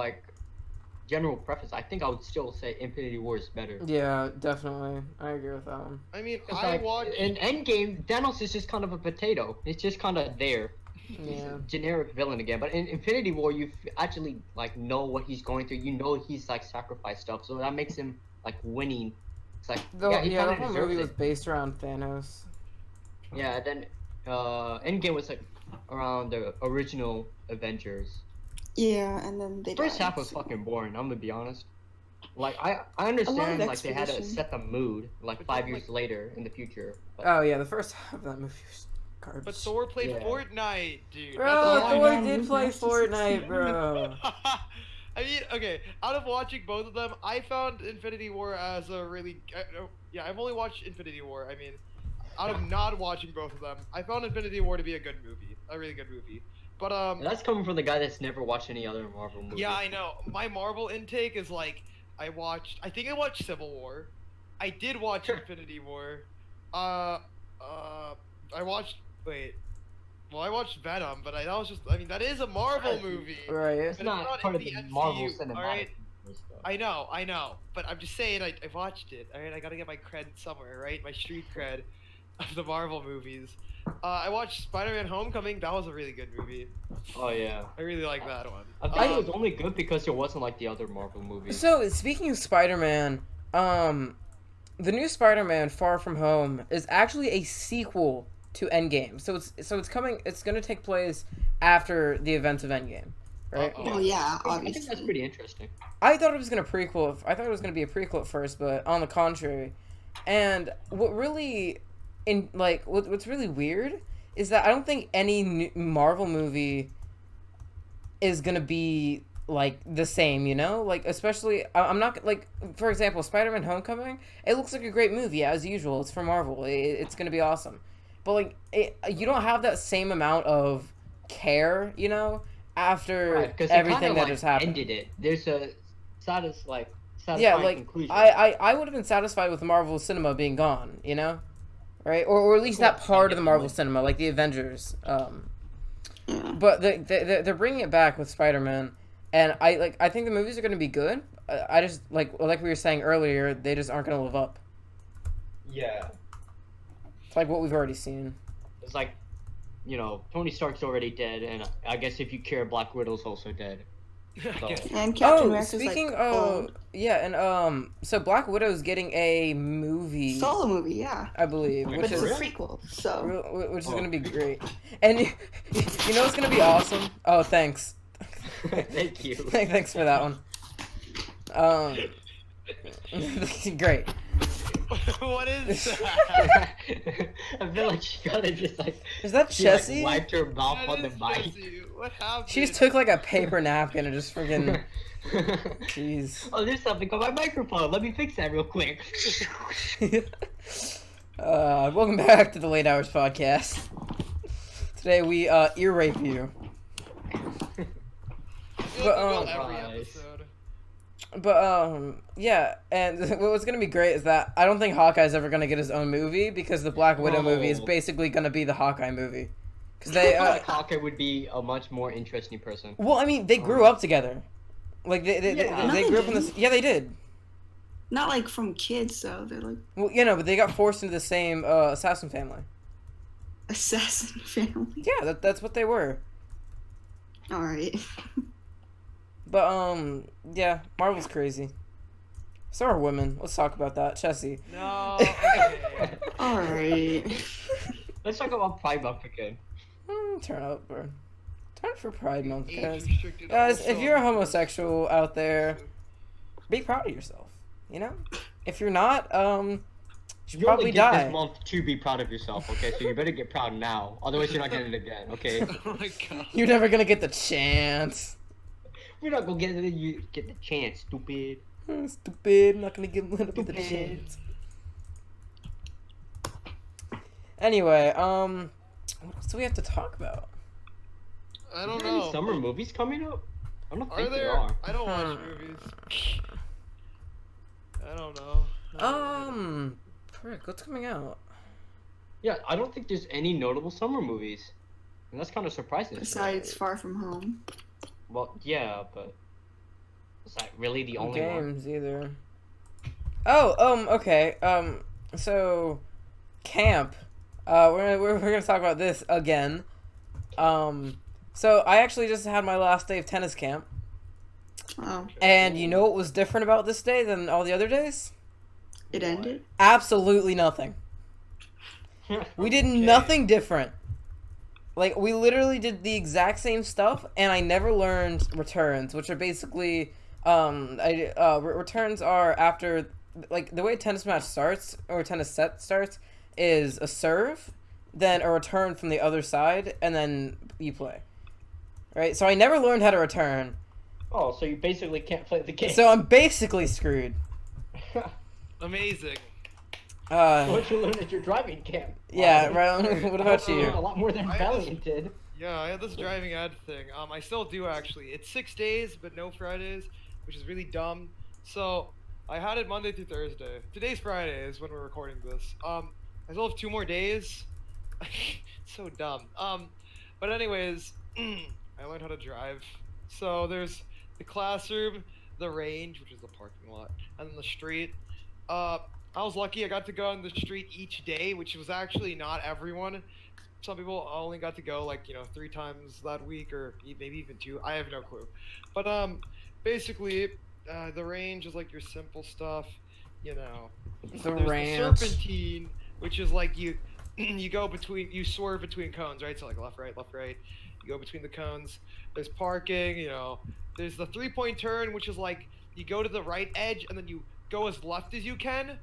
general preference, I think I would still say Infinity War is better. Yeah, definitely. I agree with that one. I mean, It's I watched. in Endgame, Thanos is just kind of a potato. It's just kind of there. He's Yeah. a generic villain again. But in Infinity War, you actually know what he's going through. You know he's sacrificed stuff, so that makes him winning. It's he The kinda whole deserves movie it. was based around Thanos. Yeah, then Endgame was around the original Avengers. Yeah, and then they First died. half was fucking boring. I'm gonna be honest. Like I A lot understand of like they had to exposition. set the mood like But 5 then, years later in the future. But Oh yeah, the first half of that movie was garbage. But Thor played Yeah. Fortnite, dude. Bro, That's all I Thor Yeah, did movie play has to Fortnite, succeed. bro. I mean, okay. Out of watching both of them, I found Infinity War as a really. Yeah, I've only watched Infinity War. I mean, out of not watching both of them, I found Infinity War to be a good movie, a really good movie. But And that's coming from the guy that's never watched any other Marvel movie. yeah, I know. My Marvel intake is like I think I watched Civil War. I did watch Infinity War. I watched. Wait. Well, I watched Venom, but that was just. I mean, that is a Marvel movie. Right. It's But not part of in the the Marvel MCU, Cinematic alright? Universe, though. I know. But I'm just saying, I watched it. All right, I gotta get my cred somewhere, right? My street cred of the Marvel movies. I watched Spider-Man: Homecoming. That was a really good movie. Oh yeah. I really like that one. I think it was only good because it wasn't like the other Marvel movies. So speaking of Spider-Man, the new Spider-Man: Far From Home is actually a sequel to Endgame. So it's coming. It's gonna take place after the events of Endgame, right? Uh-oh. Well, yeah, I think that's obviously. pretty interesting. I thought it was gonna prequel. I thought it was gonna be a prequel at first, but on the contrary. And what really, what's really weird is that I don't think any new Marvel movie is gonna be like the same. You know, like especially I'm not like for example, Spider-Man: Homecoming. It looks like a great movie as usual. It's from Marvel. It's gonna be awesome. But like you don't have that same amount of care. You know, after Right, because everything that has happened. ended it. There's a satisfying Yeah, like conclusion. I would have been satisfied with Marvel cinema being gone, you know, right? Or at least that part of the Marvel cinema, like the Avengers. Yeah. But they're bringing it back with Spider-Man, and I think the movies are going to be good. I just like we were saying earlier, they just aren't going to live up. Yeah. It's like what we've already seen. It's like, Tony Stark's already dead, and I guess if you care, Black Widow's also dead. So, And Captain Oh, America's speaking like, of yeah, and so Black Widow's getting a movie, solo movie, yeah. I believe, Wait, which But it's is a really? prequel, so. which is gonna be great. And you know what's gonna be awesome? Oh, thanks. Thank you. Thanks for that one. Great. What is that? I feel like she gotta just like. Is that She like, Chessie? wiped her mouth That on the is mic. Chessie. What happened? She just took like a paper napkin and just friggin' jeez. Oh, there's something on my microphone. Let me fix that real quick. Welcome back to the Late Hours Podcast. Today we ear rape you. I feel but, like we will um, every Nice. episode. But yeah, and what's gonna be great is that I don't think Hawkeye's ever gonna get his own movie because the Black Widow movie is No. basically gonna be the Hawkeye movie. Because I they feel like Hawkeye would be a much more interesting person. well, I mean, they grew up together. Like they Yeah. they No, grew they up in this. Yeah, they did. Not like from kids, though. They're like Well, but they got forced into the same assassin family. assassin family. Yeah, that's what they were. Alright. But yeah, Marvel's crazy. So are women. Let's talk about that, Chessie. No. Okay. Alright. Let's talk about Pride Month again. Turn up, bro. Turn for Pride Month, Age guys. restricted Guys, also. if you're a homosexual out there, be proud of yourself. You know, if you're not, you should You probably only get die. this month to be proud of yourself, okay? So you better get proud now. Otherwise, you're not getting it again, okay? Oh my god. You're never gonna get the chance. We're not gonna get the chance, stupid. Stupid. Not gonna get the Stupid. chance. Anyway, what else do we have to talk about? I don't Are there any know. summer movies coming up? I don't Are think there there? are. I don't watch movies. I don't know. Frick, what's coming out? Yeah, I don't think there's any notable summer movies. And that's kind of surprising. Besides Far From Home. Well, yeah, but is that really the only one? Games either. Oh, okay. So camp. We're gonna talk about this again. So I actually just had my last day of tennis camp, Oh, and you know what was different about this day than all the other days? it ended? Absolutely nothing. We did Okay. nothing different. Like, we literally did the exact same stuff, and I never learned returns, which are basically, returns are after, like, the way a tennis match starts, or a tennis set starts, is a serve, then a return from the other side, and then you play. Right? So I never learned how to return. Oh, so you basically can't play the game. So I'm basically screwed. Amazing. What you learned at your driving camp. Yeah, Rylan, what about you? A lot more than Valiant did. Yeah, I had this driving ed thing. I still do actually. It's 6 days, but no Fridays, which is really dumb. So I had it Monday through Thursday. Today's Friday is when we're recording this. I still have 2 more days. So dumb. But anyways, I learned how to drive. So there's the classroom, the range, which is the parking lot, and then the street. I was lucky I got to go on the street each day, which was actually not everyone. Some people only got to go like, 3 times that week, or maybe even 2. I have no clue. But basically, the range is like your simple stuff, The There's ranch. the serpentine, which is like you swerve between cones, right? So like left, right, you go between the cones. There's parking, There's the 3-point turn, which is like you go to the right edge and then you go as left as you can,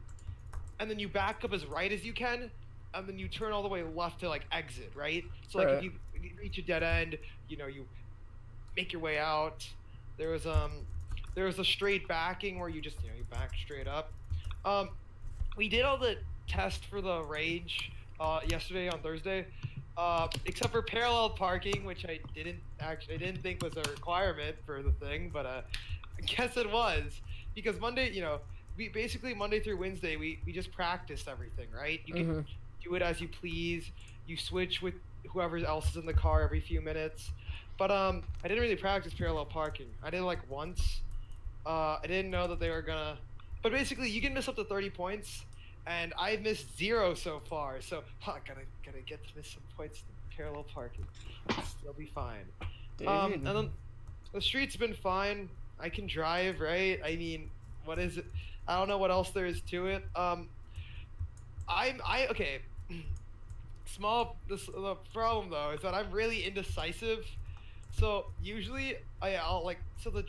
and then you back up as right as you can, and then you turn all the way left to like exit, right? So like if you reach a dead end, you make your way out. There was a straight backing where you just you back straight up. We did all the test for the range yesterday on Thursday, except for parallel parking, which I didn't think was a requirement for the thing, but I guess it was, because Monday, we basically Monday through Wednesday we just practiced everything, right? You can do it as you please. You switch with whoever else is in the car every few minutes. But I didn't really practice parallel parking. I did it like once. I didn't know that they were gonna. But basically, you can miss up to 30 points, and I've missed 0 so far. So gotta get to miss some points in parallel parking. It'll be fine. Dude. And then the street's been fine. I can drive, right? I mean, what is it? I don't know what else there is to it. Okay. The problem though is that I'm really indecisive. So usually I'll like, so the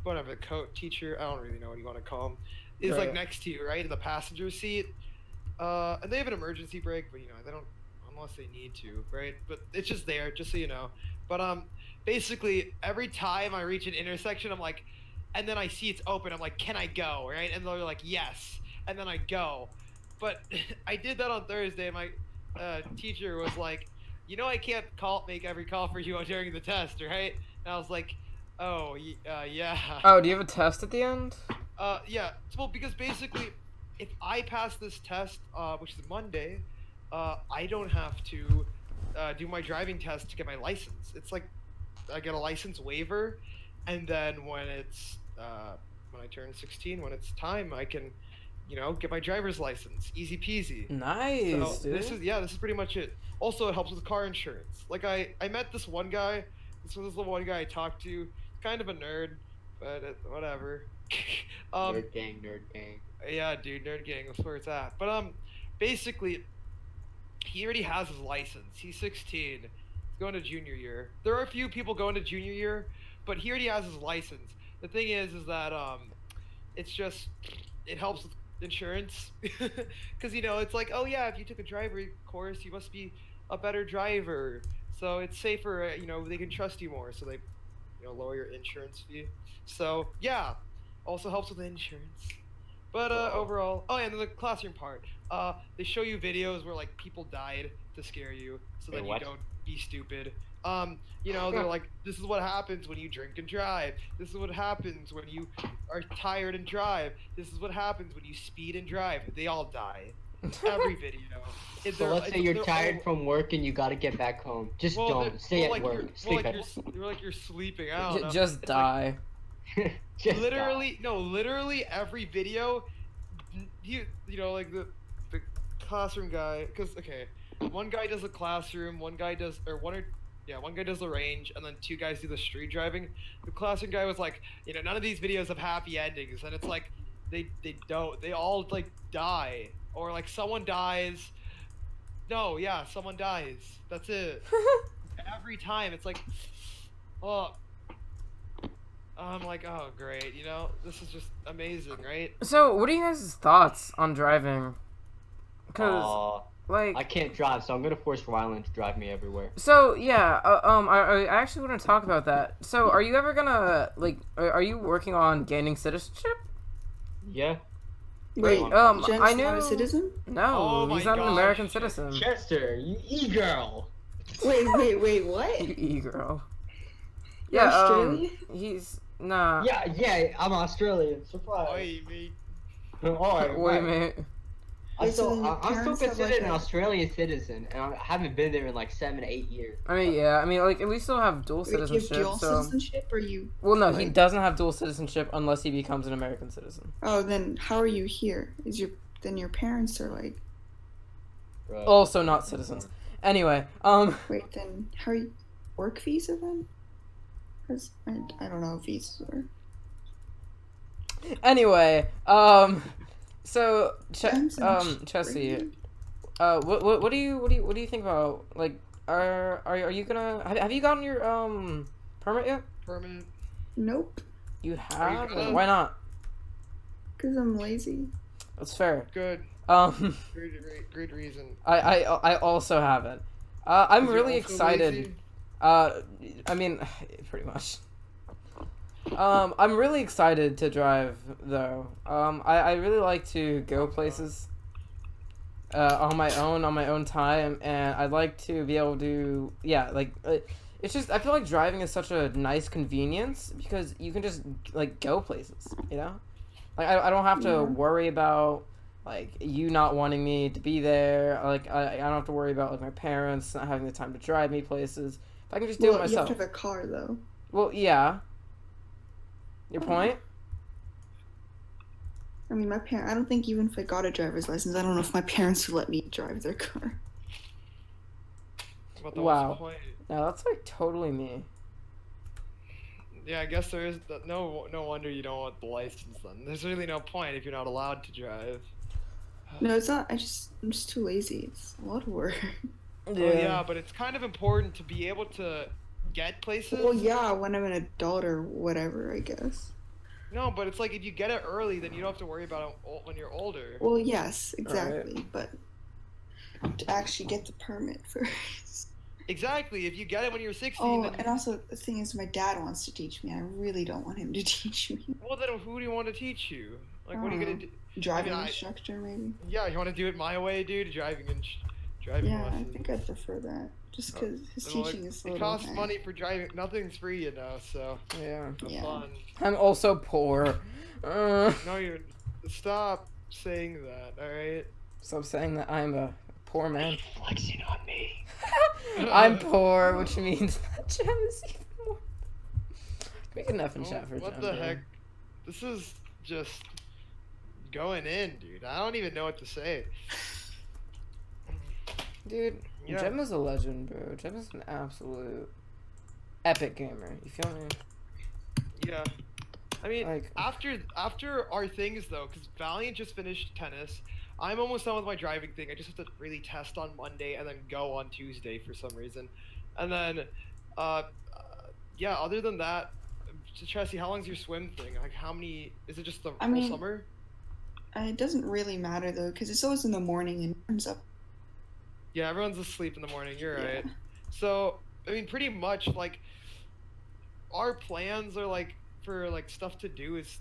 whatever, the teacher, I don't really know what you want to call him, is like next to you, right, in the passenger seat. And they have an emergency brake, but they don't, unless they need to, right? But it's just there, just so you know. But basically every time I reach an intersection, I'm like, and then I see it's open, I'm like, can I go, right? And they're like, yes, and then I go. But I did that on Thursday, and my teacher was like, I can't make every call for you during the test, right? And I was like, oh, yeah. Oh, do you have a test at the end? Yeah. Well, because basically, if I pass this test, which is Monday, I don't have to do my driving test to get my license. It's like I get a license waiver, and then when I turn 16, when it's time, I can, get my driver's license. Easy peasy. Nice. So this is pretty much it. Also, it helps with car insurance. Like I met this one guy. This was the one guy I talked to. Kind of a nerd, but whatever. Nerd gang. Yeah, dude, nerd gang. That's where it's at. But basically, he already has his license. He's 16. He's going to junior year. There are a few people going to junior year, but he already has his license. The thing is that it helps with insurance, because it's like, oh yeah, if you took a driver course, you must be a better driver, so it's safer. They can trust you more, so they lower your insurance fee. So yeah, also helps with insurance. But overall, oh, and then the classroom part, they show you videos where like people died to scare you, so that you don't be stupid. They're like, this is what happens when you drink and drive. This is what happens when you are tired and drive. This is what happens when you speed and drive. They all die. Every video. So let's say you're tired from work and you gotta get back home. Just don't stay at work. Sleep at home. You're sleeping. I don't know. Just die. Literally every video. Like the classroom guy. Because one guy does the classroom. One guy does the range, and then 2 guys do the street driving. The classroom guy was like, none of these videos have happy endings, and it's like, they don't. They all like die, or like someone dies. No, yeah, someone dies. That's it. Every time, it's like, oh, I'm like, oh, great. You know, this is just amazing, right? So, what are you guys' thoughts on driving? Because, I like, can't drive, so I'm gonna force Rylan to drive me everywhere. so yeah, I actually want to talk about that. So, are you ever gonna like, are you working on gaining citizenship? Yeah. Wait, on Jen's I not a knew. citizen? No, Oh he's my not an gosh. American citizen. Chester, you e-girl. Wait, what? You e-girl. You're Yeah, Australian? he's nah. Yeah, I'm Australian. Surprise. Oi, mate. Alright, Wait, right. mate. Wait, so then your I'm still parents have, considered like, an a- Australian citizen, and I haven't been there in like 7 to 8 years. I mean, yeah. I mean, like, we still have dual Wait, do you have citizenship. dual So, citizenship, or you? well, no, he like- doesn't have dual citizenship unless he becomes an American citizen. Oh, then how are you here? Then your parents are like? Bro. Also, not citizens. Anyway, Wait, then how are you? Work visa then? 'Cause I don't know if visas are. anyway, so Jen's in Chessie, Australia. what do you think about, like, are you gonna have you gotten your permit yet? Permanent. Nope, You have? gonna? Why not? because I'm lazy. That's fair. Good. Um, Great reason. I also haven't. I'm 'Cause you're really also excited. lazy? I mean, pretty much. I'm really excited to drive though. I really like to go places. On my own time, and I'd like to be able to, yeah, like, it's just, I feel like driving is such a nice convenience because you can just, like, go places, you know? Like, I don't have to Yeah. worry about, like, you not wanting me to be there. Like, I don't have to worry about, like, my parents not having the time to drive me places. If I can just do it Well, you have myself. to have a car though. Well, yeah. Your point? I mean, I don't think even if I got a driver's license, I don't know if my parents would let me drive their car. What the Wow. what's the point? No, that's, like, totally me. Yeah, I guess there is. No wonder you don't want the license then. There's really no point if you're not allowed to drive. No, it's not. I'm just too lazy. It's a lot of work. Oh yeah, but it's kind of important to be able to get places. Well, yeah, when I'm an adult or whatever, I guess. No, but it's like if you get it early, then you don't have to worry about it when you're older. Well, yes, exactly, but to actually get the permit first. Exactly. If you get it when you're 16, Oh, then and also the thing is, my dad wants to teach me. I really don't want him to teach me. well, then who do you want to teach you? Like, what are you gonna do? Driving I- instructor, maybe. Yeah, you want to do it my way, dude? Driving Yeah, I lessons. think I'd prefer that. Just because his Well, teaching is a it little. costs money for driving. Nothing's free, you know. So Yeah. have Yeah. fun. I'm also poor. No, you're. Stop saying that. All right. Stop saying that I'm a poor man. Flexing on me. I'm poor, which means that Gem is even more. Make an F in chat for What Gem. the bro. heck? This is just going in, dude. I don't even know what to say. Dude, Yeah. Gem is a legend, bro. Gem is an absolute epic gamer. You feel me? Yeah. I mean, Like- after our things though, because Valiant just finished tennis. I'm almost done with my driving thing. I just have to really test on Monday and then go on Tuesday for some reason, and then, yeah. Other than that, Chessie, how long's your swim thing? Like, how many? Is it just the I whole mean- summer? It doesn't really matter though, because it's always in the morning and it turns up. Yeah, everyone's asleep in the morning. You're Yeah. right. So, I mean, pretty much like our plans are like for like stuff to do is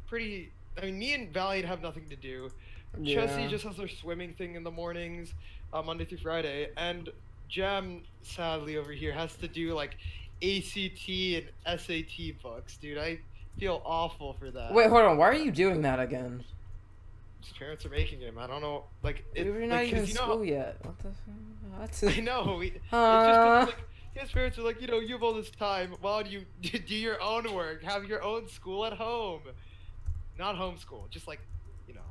pretty. I mean, me and Valiant have nothing to do. Chessie just has her swimming thing in the mornings, Monday through Friday, and Gem, sadly over here, has to do like ACT and SAT books, dude. I feel awful for that. Wait, hold on. Why are you doing that again? His parents are making him. I don't know, like You're not like, even in 'cause you know school yet. What the? What? I know. It's just 'cause, like, his parents are like, you know, you have all this time. Why don't you do your own work? Have your own school at home. Not homeschool. Just like, you know,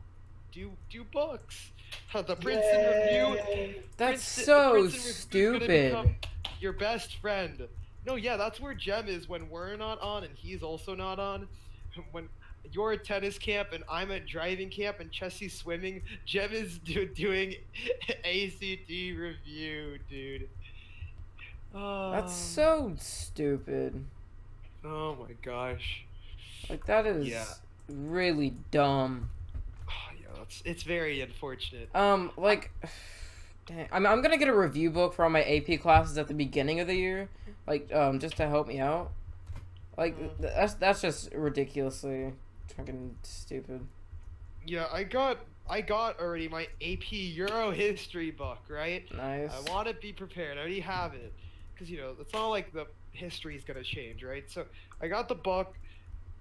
do books. The Princeton Review. That's Princeton- so the Princeton Review's gonna stupid. become your best friend. No, yeah, that's where Gem is when we're not on and he's also not on. When you're at tennis camp and I'm at driving camp and Chessie's swimming. Jem is doing ACT review, dude. That's Um, so stupid. oh my gosh. Like, that is Yeah. really dumb. Oh, yeah, it's very unfortunate. Like, dang, I'm gonna get a review book for all my AP classes at the beginning of the year, like, just to help me out. Like, that's just ridiculously fucking stupid. Yeah, I got already my AP Euro history book, right? Nice. I want to be prepared. I already have it, because it's not like the history is gonna change, right? So I got the book,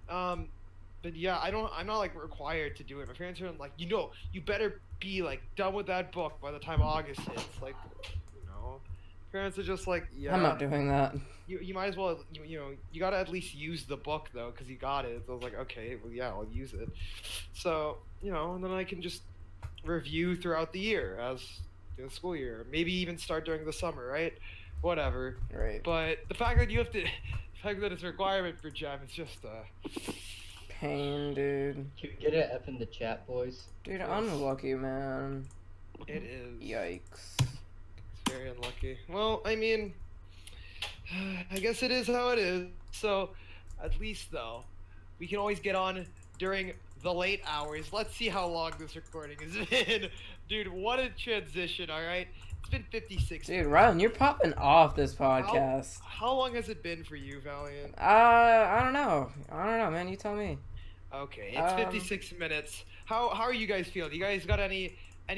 but yeah, I'm not like required to do it. My parents are like, you better be like done with that book by the time August hits. Like, parents are just like, yeah. I'm not doing that. You might as well, you gotta at least use the book though, because you got it. So I was like, okay, well, yeah, I'll use it. So, and then I can just review throughout the year as the school year. Maybe even start during the summer, right? Whatever. Right. But the fact that the fact that it's a requirement for Gem, it's just, Pain, dude. Can we get an F in the chat, boys? Dude, unlucky, man. it is. Yikes. It's very unlucky. Well, I mean, I guess it is how it is. So, at least though, we can always get on during the late hours. Let's see how long this recording has been. Dude, what a transition, alright? It's been 56 Dude, Rylan, you're popping off this podcast. How long has it been for you, Valiant? I don't know, man. You tell me. Okay, it's 56 minutes. How are you guys feeling? You guys got any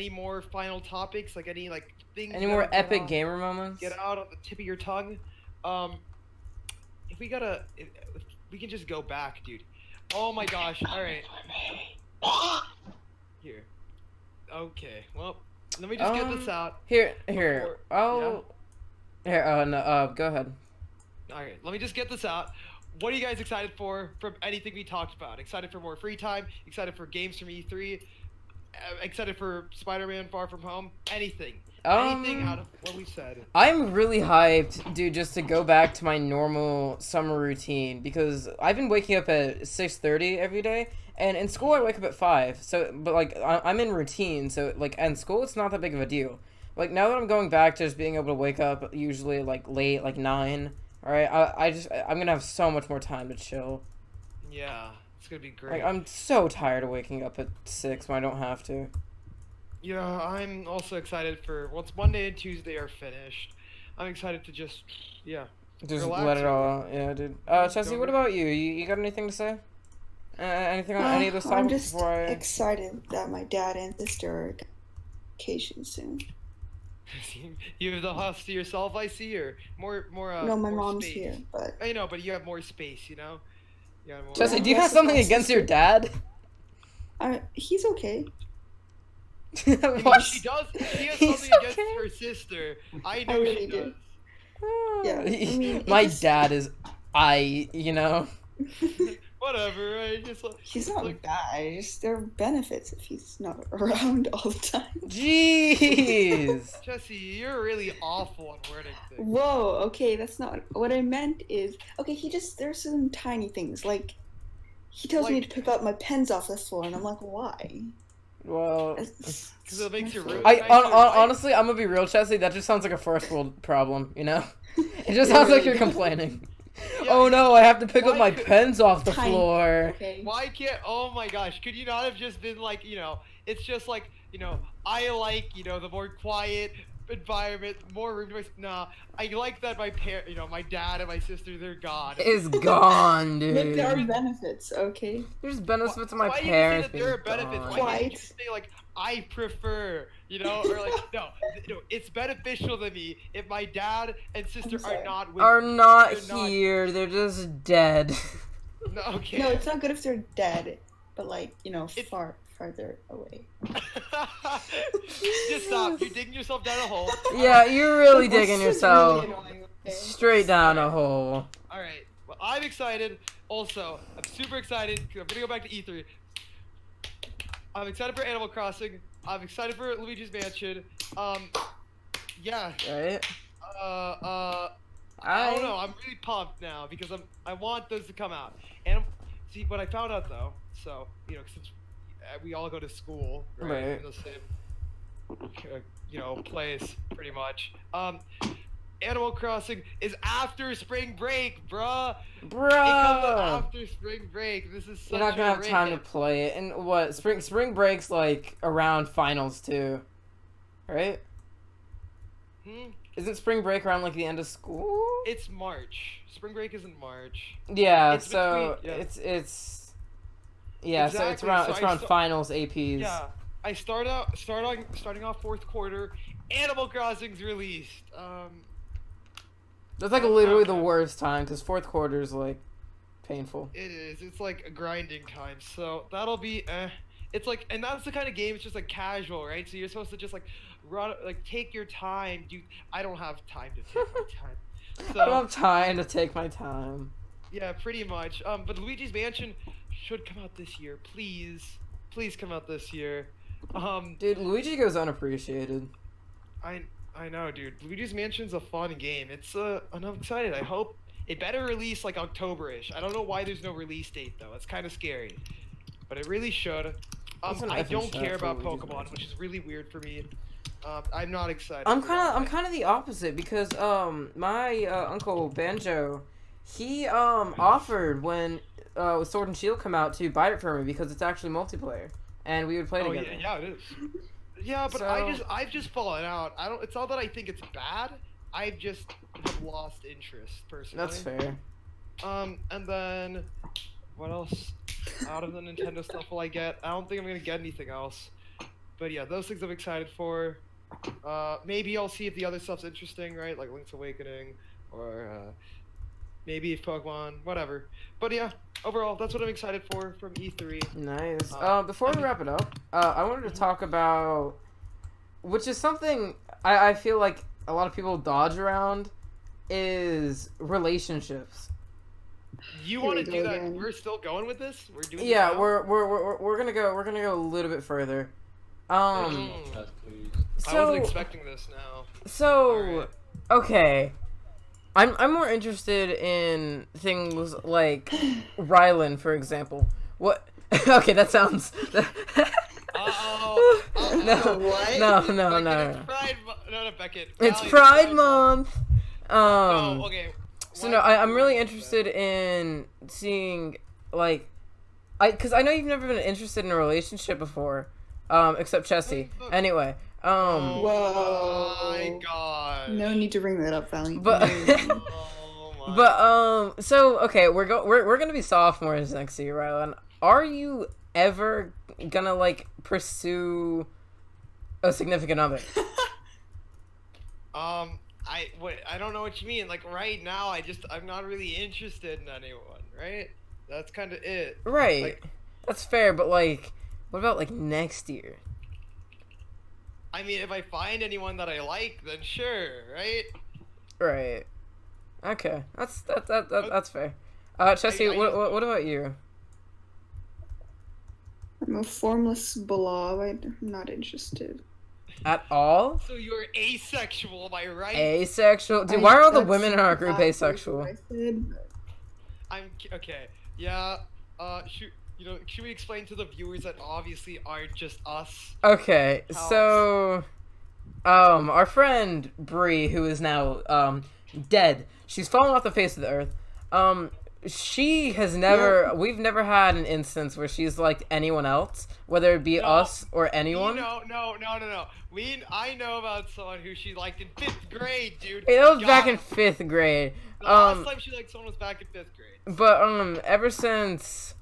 more final topics? Like any things? Any more epic gamer moments? Get out on the tip of your tongue. If we can just go back, dude. Oh my gosh! All right. Here. Okay. Well, let me just get this out. Here. Before- Oh. Here. No. Go ahead. All right. Let me just get this out. What are you guys excited for from anything we talked about? Excited for more free time? Excited for games from E3? Excited for Spider-Man Far From Home? Anything? Anything out of what we said? I'm really hyped, dude, just to go back to my normal summer routine because I've been waking up at 6:30 every day, and in school I wake up at 5. So, but like I'm in routine, so like in school it's not that big of a deal. Like now that I'm going back to just being able to wake up usually like late, like 9. All right, I'm gonna have so much more time to chill. Yeah, it's gonna be great. Like I'm so tired of waking up at 6 when I don't have to. Yeah, I'm also excited for once Monday and Tuesday are finished. I'm excited to just Just let it all out. Yeah, dude. Chessie, what about you? You got anything to say? Anything on any of those topics I'm just before I... excited that my dad and sister are on vacation soon. You have the house to yourself, I see, or more. No, my more mom's space. here, but I know, but you have more space, You have more Chessie, do you Yes, have something my against your sister. dad? he's okay. I mean, What? she does. She has He's something against okay. her sister. I I know really she do. does. Yeah, I mean, My it just- dad is Whatever, right? Just He's not like- bad. There are benefits if he's not around all the time. Jeez. Chessie, you're really awful at wording things. Whoa, okay, that's not what I meant. Is okay. There's some tiny things like he tells me Like- to pick up my pens off the floor, and I'm like, why? Well, Because it makes you rude. honestly, I'm gonna be real, Chessie. That just sounds like a first world problem, you know? It just sounds like you're complaining. Yeah, Oh no, I have to pick up why my could- pens off the Tiny. floor. Okay. Why can't? Oh my gosh! Could you not have just been like, It's just like, I like, the more quiet environment, more room noise. Nah, I like that my my dad and my sister, they're gone. Is gone, Look, dude. there are benefits. Okay. There's benefits to my Why do you say parents that there are being benefits? gone. Why can't you Quiet. just say like, I prefer, or like, no, it's beneficial to me if my dad and sister I'm sorry. are not with Are me. not They're not- here. They're just dead. No, okay. No, it's not good if they're dead, but like It's- farther away. Just stop. You're digging yourself down a hole. Yeah, you're really This digging is yourself really annoying, okay? straight down a hole. All right. Well, I'm excited. Also, I'm super excited. 'Cause I'm gonna go back to E3. I'm excited for Animal Crossing. I'm excited for Luigi's Mansion. Yeah. Right? I don't know. I'm really pumped now because I want those to come out. And See, what I found out though, so since we all go to school, right, Right. in the same, place, pretty much. Animal Crossing is after spring break, bruh. It comes out Bruh! after spring break. This is such You're not gonna have a time to rip. play it. And what? Spring break's like around finals too, right? Hmm? Isn't spring break around like the end of school? It's March. Spring break is in March. Yeah. It's So between- yeah. it's yeah. So it's Exactly, around so it's I around sta- finals APs. Yeah. I starting off fourth quarter. Animal Crossing's released. That's like literally the worst time because fourth quarter is like painful. It is. It's like a grinding time. So that'll be It's like, and that's the kind of game. It's just like casual, right? So you're supposed to just like run, like take your time. I don't have time to take my time. So I don't have time to take my time. yeah, pretty much. But Luigi's Mansion should come out this year. Please come out this year. Dude, Luigi goes unappreciated. I know, dude. Luigi's Mansion's a fun game. It's and I'm excited. I hope it better release like October-ish. I don't know why there's no release date though. It's kind of scary, but it really should. That's an I effing don't shot care for about Luigi's Pokemon, Mansion. which is really weird for me. I'm not excited. I'm for kind that. of the opposite because my uncle Banjo, he offered when Sword and Shield come out to buy it for me because it's actually multiplayer and we would play Oh together. yeah, it is. Yeah, but So- I've just fallen out. I don't. It's not that I think it's bad. I've just have lost interest personally. That's fair. And then what else? Out of the Nintendo stuff will I get? I don't think I'm gonna get anything else. But yeah, those things I'm excited for. Maybe I'll see if the other stuff's interesting, right? Like Link's Awakening, or maybe if Pokemon, whatever. But yeah, overall, that's what I'm excited for from E3. Nice. Before we wrap it up, I wanted to talk about, which is something I feel like a lot of people dodge around, is relationships. You Here want we to go do that? again. We're still going with this? We're doing Yeah, this now? we're gonna go a little bit further. Mm. Yes, please. I So wasn't expecting this now. so Alright. okay. I'm more interested in things like Rylan, for example. What? Okay, that sounds. Uh-oh. No, What? no. It's Pride no, Beckett. It's Valiant, Pride Month. Oh, okay. So Why- no, I'm really why- interested in seeing like, because I know you've never been interested in a relationship before, except Chessie. Anyway, Oh Whoa. my god. No need to bring that up, Valiant. but Oh my but so okay, we're gonna be sophomores next year, Rylan. Are you ever gonna like pursue a significant other? I don't know what you mean. Like right now, I'm not really interested in anyone. Right? That's kind of it. Right, Like- that's fair. But like, what about like next year? I mean, if I find anyone that I like, then sure, right? Right. Okay, that's fair. Chessie, I what about you? I'm a formless blob. I'm not interested. At all? So you're asexual, am I right? Asexual? Dude, why are all the That's women in our group not asexual? what I said. Okay. Yeah. Should we explain to the viewers that obviously aren't just us? Okay, How- so our friend Bree, who is now dead, she's fallen off the face of the earth. She has never we've never had an instance where she's liked anyone else, whether it be No. us or anyone. No. I know about someone who she liked in 5th grade, dude. Hey, that was back God. in 5th grade. The last time she liked someone was back in 5th grade. But ever since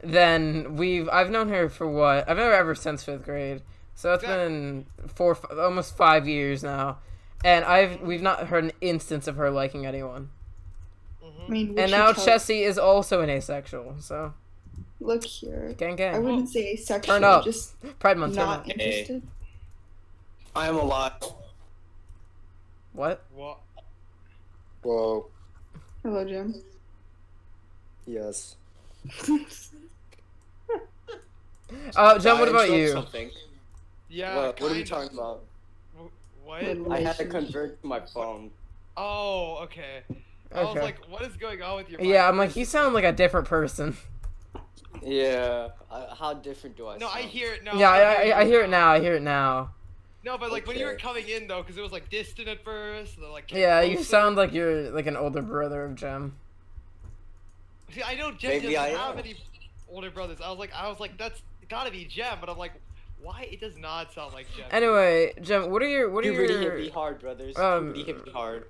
then, I've known her for what? I've known her ever since 5th grade. So it's been almost 5 years now, and we've not heard an instance of her liking anyone. I mean, we And should now tell- Chessie is also an asexual. So Look here. gang I gang. wouldn't say asexual. Turn up. Just Pride month. Turn not up. interested. I am alive. What? What? Whoa. Hello, Jim. Yes. Jen, what I about interrupt you? Something. Yeah. What are we kinda. talking about? What? Good. I had to convert to my phone. Oh, okay. I was Okay. like, what is going on with your? Yeah, mic? I'm like, you sound like a different person. Yeah. How different do I No, I sound? hear it now. Yeah, I hear it now. I hear it now. No, but like when you were Okay. coming in though, because it was like distant at first, and then like. Came Yeah, you closer. sound like you're like an older brother of Jem. See, I know Jem Maybe doesn't I have am. any older brothers. I was like, that's gotta be Jem, but I'm like, why? It does not sound like Jem. Anyway, Jem, what are your Puberty hit me hard, brothers. Puberty hit me hard.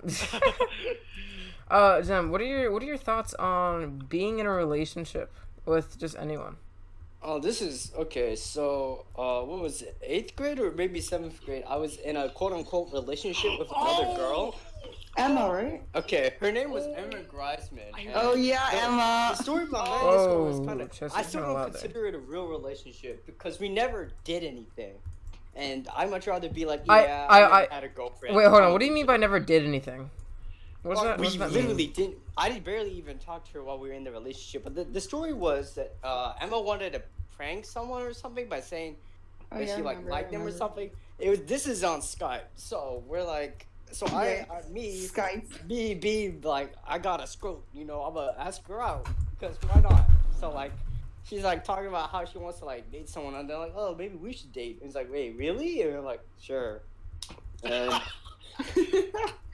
Jem, what are your thoughts on being in a relationship with just anyone? Oh, this is okay. So, what was it? 8th grade or maybe 7th grade? I was in a quote unquote relationship with another girl. Emma, right? Okay, her name was Emma Greisman. and Oh yeah, the, Emma. The story behind this one was Oh, kind of. Chessie, I you're still not don't allowed there. consider it a real relationship because we never did anything, and I much rather be like, I- yeah, I- never I- had a girlfriend. Wait, hold on. What do you mean by never did anything? What's that? We What's that literally mean? didn't. I did barely even talk to her while we were in the relationship. But the story was that Emma wanted to prank someone or something by saying Oh, that yeah, she I like remember, liked I them or remember. something. This is on Skype, so we're like, so Yeah. me Skype. be like, I got a scrote, I'm gonna ask her out because why not? So like, she's like talking about how she wants to like date someone, and they're like, oh, maybe we should date. And it's like, wait, really? And we're like, sure. And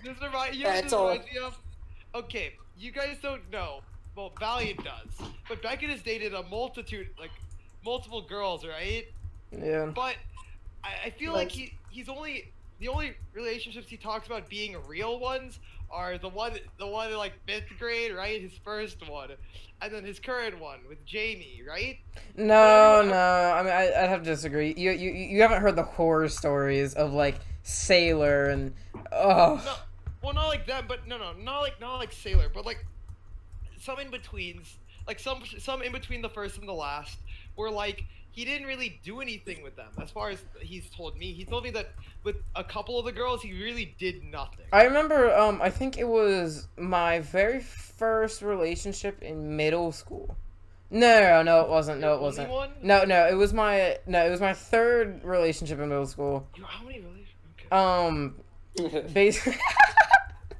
This reminds That's all. me of. Okay, you guys don't know. Well, Valiant does, but Beckett has dated a multitude, like multiple girls, right? Yeah. But I feel like he's only the only relationships he talks about being real ones are the one in like 5th grade, right? His first one, and then his current one with Jamie, right? No, no. I mean, I'd have to disagree. You haven't heard the horror stories of like Sailor and oh. No, well, not like them, but no, not like Sailor, but like some in betweens, like some in between the first and the last, where like he didn't really do anything with them. As far as he's told me, he told me that with a couple of the girls, he really did nothing. I remember. I think it was my very first relationship in middle school. No, it wasn't. No, Your it wasn't. only one? No, it was my 3rd relationship in middle school. How many relationships? Okay. Basically.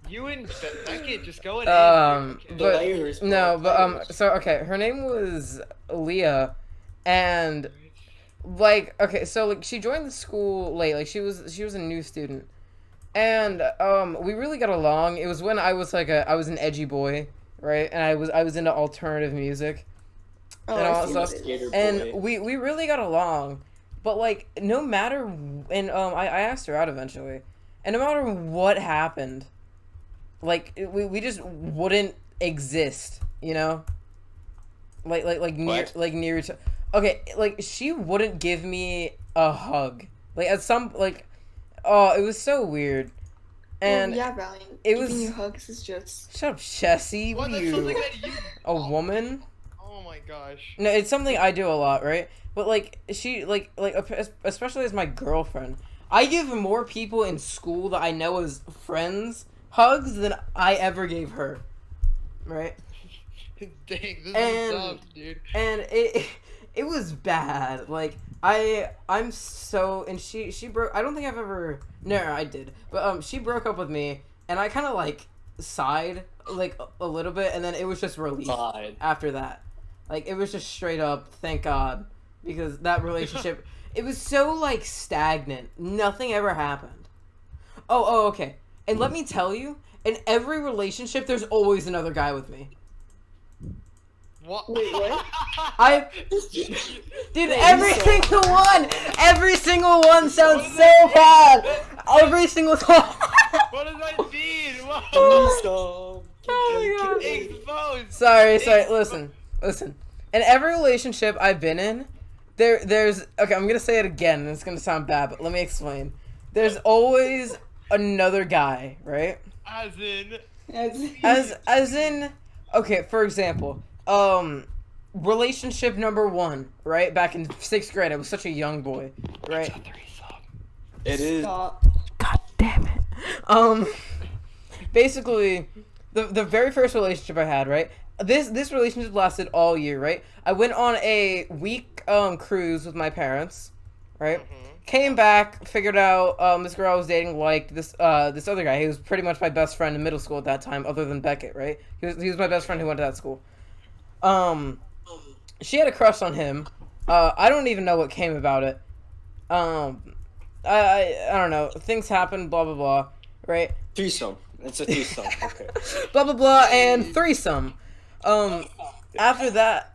You and Beckett just going in. Okay. But Layers, bro, no, but layers. so okay, her name was Leah, and like okay, so like she joined the school late, like she was a new student, and we really got along. It was when I was an edgy boy, right, and I was into alternative music Oh, and I all see that what stuff, it is. Skater and boy. we really got along, but like no matter, and I asked her out eventually, and no matter what happened. Like we just wouldn't exist, you know. Like near What? like near to. Okay, like she wouldn't give me a hug. Like at some like, oh, it was so weird. And yeah, Valiant. it Giving was- you hugs is just. shut up, Chessie. What? What are That's something you? that you. A woman? Oh my gosh. No, it's something I do a lot, right? But like she like especially as my girlfriend, I give more people in school that I know as friends hugs than I ever gave her, right? Dang, this And- is tough, dude. And it was bad. Like I'm so and she broke. I don't think I've ever. No, I did. But she broke up with me, and I kind of like sighed like a little bit, and then it was just relief Sighed. after that. Like it was just straight up, thank God, because that relationship it was so like stagnant. Nothing ever happened. Oh, okay. And let me tell you, in every relationship, there's always another guy with me. What? Wait, what? Dude, every single one sounds so bad. Every single time. What does that mean? What? Oh my God. Exposed. Sorry. Listen. In every relationship I've been in, there's okay. I'm gonna say it again, and it's gonna sound bad, but let me explain. There's always another guy, right? As in. As in, okay. For example, relationship number 1, right? Back in 6th grade, I was such a young boy, right? It is. Stop. God damn it. Basically, the very first relationship I had, right? This relationship lasted all year, right? I went on a week cruise with my parents, right? Came back, figured out this girl I was dating liked this other guy. He was pretty much my best friend in middle school at that time, other than Beckett, right? He was my best friend who went to that school. she had a crush on him. I don't even know what came about it. I don't know. Things happen. Blah blah blah. Right. Threesome. It's a threesome. Okay. Blah blah blah and threesome. After that,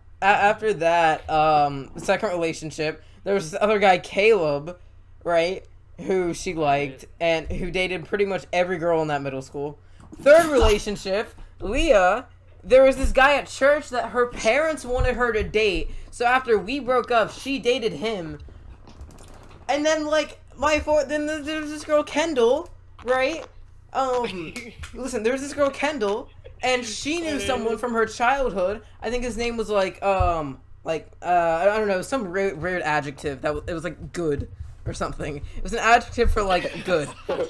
second relationship, there was this other guy, Caleb, right, who she liked and who dated pretty much every girl in that middle school. Third relationship, Leah. There was this guy at church that her parents wanted her to date. So after we broke up, she dated him. And then then there was this girl Kendall, right? Listen, there was this girl Kendall, and she knew someone from her childhood. I think his name was I don't know, some weird adjective it was like good or something. It was an adjective for like good,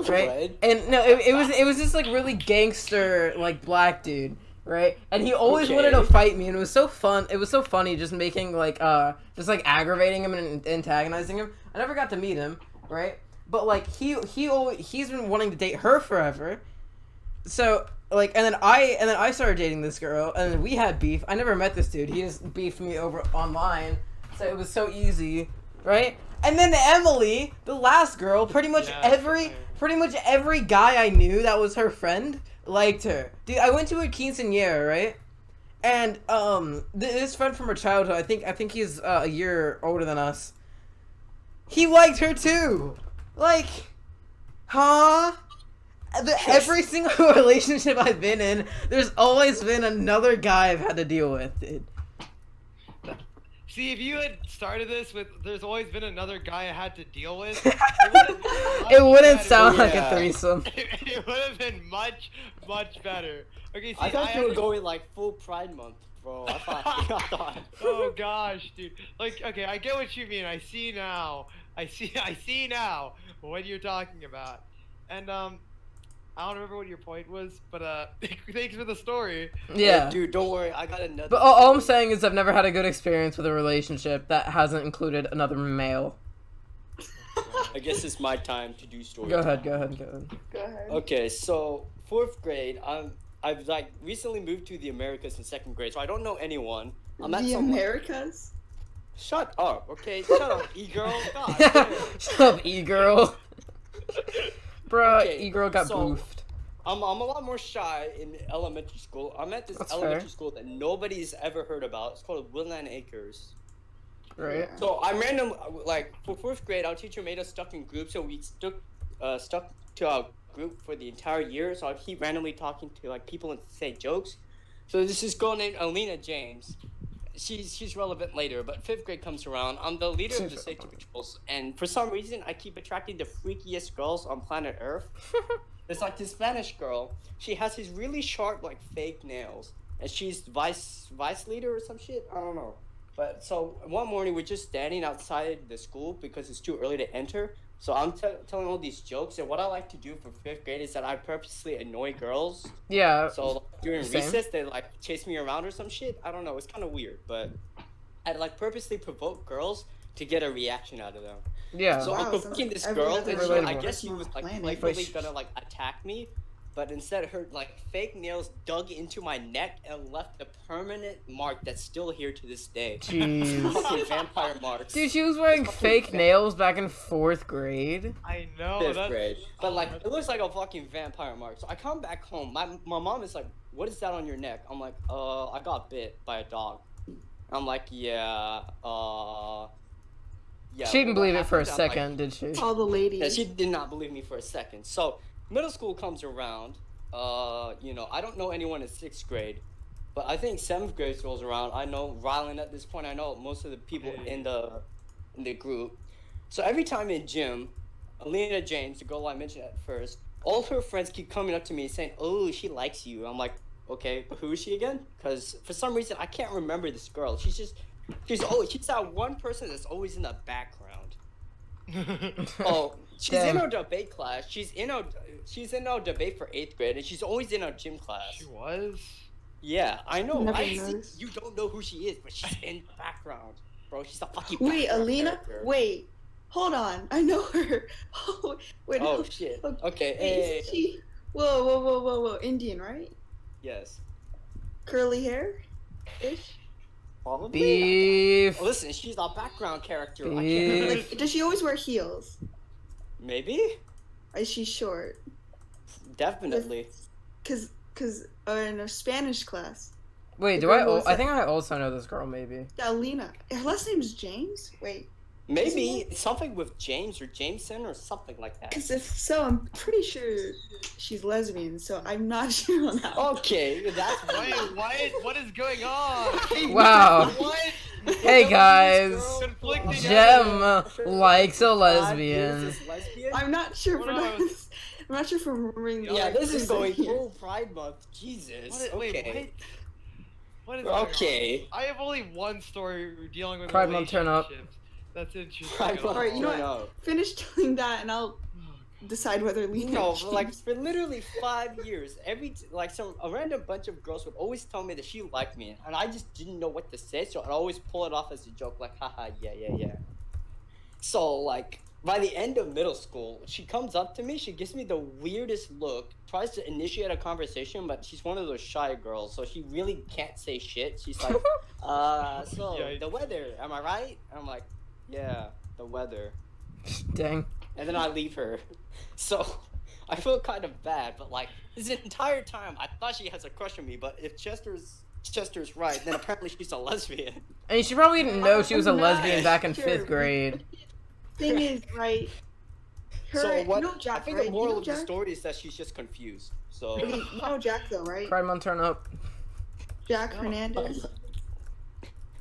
right? And no, it was just like really gangster like black dude. Right, and he always wanted to fight me, and it was so fun. It was so funny, just making just aggravating him and antagonizing him. I never got to meet him, right? But like he's been wanting to date her forever. So and then I started dating this girl, and then we had beef. I never met this dude. He just beefed me over online, so it was so easy, right? And then Emily, the last girl, pretty much every guy I knew that was her friend liked her. Dude, I went to a quinceañera, right? And this friend from her childhood, I think he's a year older than us. He liked her too. Like, huh? Every single relationship I've been in, there's always been another guy I've had to deal with, dude. See, if you had started this with "there's always been another guy I had to deal with," it wouldn't sound like a threesome. It would have been much better. Okay, see, I thought you were going like full Pride Month, bro. I thought. Oh gosh, dude. Like, okay, I get what you mean. I see now what you're talking about. And I don't remember what your point was, but thanks for the story. Yeah. Dude, don't worry. I got another. But all I'm saying is I've never had a good experience with a relationship that hasn't included another male. I guess it's my time to do story. Go ahead. Okay, so 4th grade, I've recently moved to the Americas in 2nd grade, so I don't know anyone. I'm at The some Americas? Shut up, okay? Shut up, e-girl. God. Shut up, e-girl. Bruh, Okay, e-girl got so- boofed. I'm a lot more shy in elementary school. I'm at this That's elementary fair. school that nobody's ever heard about. It's called Woodland Acres. Right. So I'm random, for 4th grade, our teacher made us stuck in groups, so we stuck to our group for the entire year. So I'd keep randomly talking to people and say jokes. So there's this girl named Alina James. She's relevant later, but 5th grade comes around. I'm the leader of the safety patrols, and for some reason, I keep attracting the freakiest girls on planet Earth. There's this Spanish girl. She has these really sharp, fake nails, and she's vice leader or some shit. I don't know. But so one morning we're just standing outside the school because it's too early to enter. So I'm telling all these jokes, and what I like to do for 5th grade is that I purposely annoy girls. Yeah. So during Same. recess, they chase me around or some shit. I don't know. It's kind of weird, but I'd purposely provoke girls to get a reaction out of them. Yeah. So I'm Wow, provoking this every girl, other and relatable. I guess she was planet. playfully gonna attack me, but instead her fake nails dug into my neck and left a permanent mark that's still here to this day. Jeez. Fucking vampire marks. Dude, she was wearing fake nails back in 4th grade. I know. 5th That's... grade. But it looks like a fucking vampire mark. So I come back home. My mom is like, "What is that on your neck?" I'm like, I got bit by a dog." I'm like, yeah. She didn't believe it for a happened? I'm like, second, did she? All the ladies. Yeah, she did not believe me for a second. So middle school comes around. I don't know anyone in 6th grade, but I think 7th grade rolls around. I know Rylan at this point. I know most of the people in the group. So every time in gym, Alina James, the girl I mentioned at first, all her friends keep coming up to me saying, "Oh, she likes you." I'm like, okay, but who is she again? Because for some reason I can't remember this girl. She's that one person that's always in the background. She's in our debate class. She's in our debate for 8th grade, and she's always in our gym class. She was? Yeah, I know. Never I see, noticed. you don't know who she is, but she's in the background, bro. She's a fucking. Wait, background Alina? character. Wait. Hold on. I know her. Oh, wait. Oh shit. Okay. Hey. Is she... Whoa. Indian, right? Yes. Curly hair? Ish? Probably. Beef. Listen, she's a background character. I Beef. can't. Like, does she always wear heels? Maybe. Is she short? Definitely. Cause in a Spanish class, Wait, The do girl I? was I a- think I also know this girl. Maybe. yeah, Lena. Her last name's James. Wait, Maybe something with James or Jameson or something like that. because if so, I'm pretty sure she's lesbian. So I'm not sure on that. one. Okay, that's Wait, what is going on? Wow. What? Hey guys. Conflicting Gem evidence. likes a 5 years lesbian. is lesbian? I'm not sure What for else? this. I'm not sure for remembering. Yeah, this is going here. full Pride Month. Jesus. What, wait, Okay. what is going on? Okay. I have only one story dealing with Pride Month, turn up. relationships. That's interesting. Pride Month. Alright, you know what? No. Finish telling that, and I'll decide whether Lena. No, or but like James. for literally 5 years, a random bunch of girls would always tell me that she liked me, and I just didn't know what to say, so I'd always pull it off as a joke, like, haha, yeah. So like by the end of middle school, she comes up to me, she gives me the weirdest look, tries to initiate a conversation, but she's one of those shy girls, so she really can't say shit. She's like, so Yikes. the weather, am I right? And I'm like, yeah, the weather. Dang. And then I leave her. So I feel kind of bad, but like this entire time I thought she has a crush on me, but if Chester's right, then apparently she's a lesbian. And she probably didn't know she was a I'm not lesbian back in sure. 5th grade. Thing is, right? Her, So what? You know Jack, I think right? the moral you know of the Jack? story is that she's just confused. So Okay, you know Jack though, right? Pride Month, turn up. Jack Hernandez.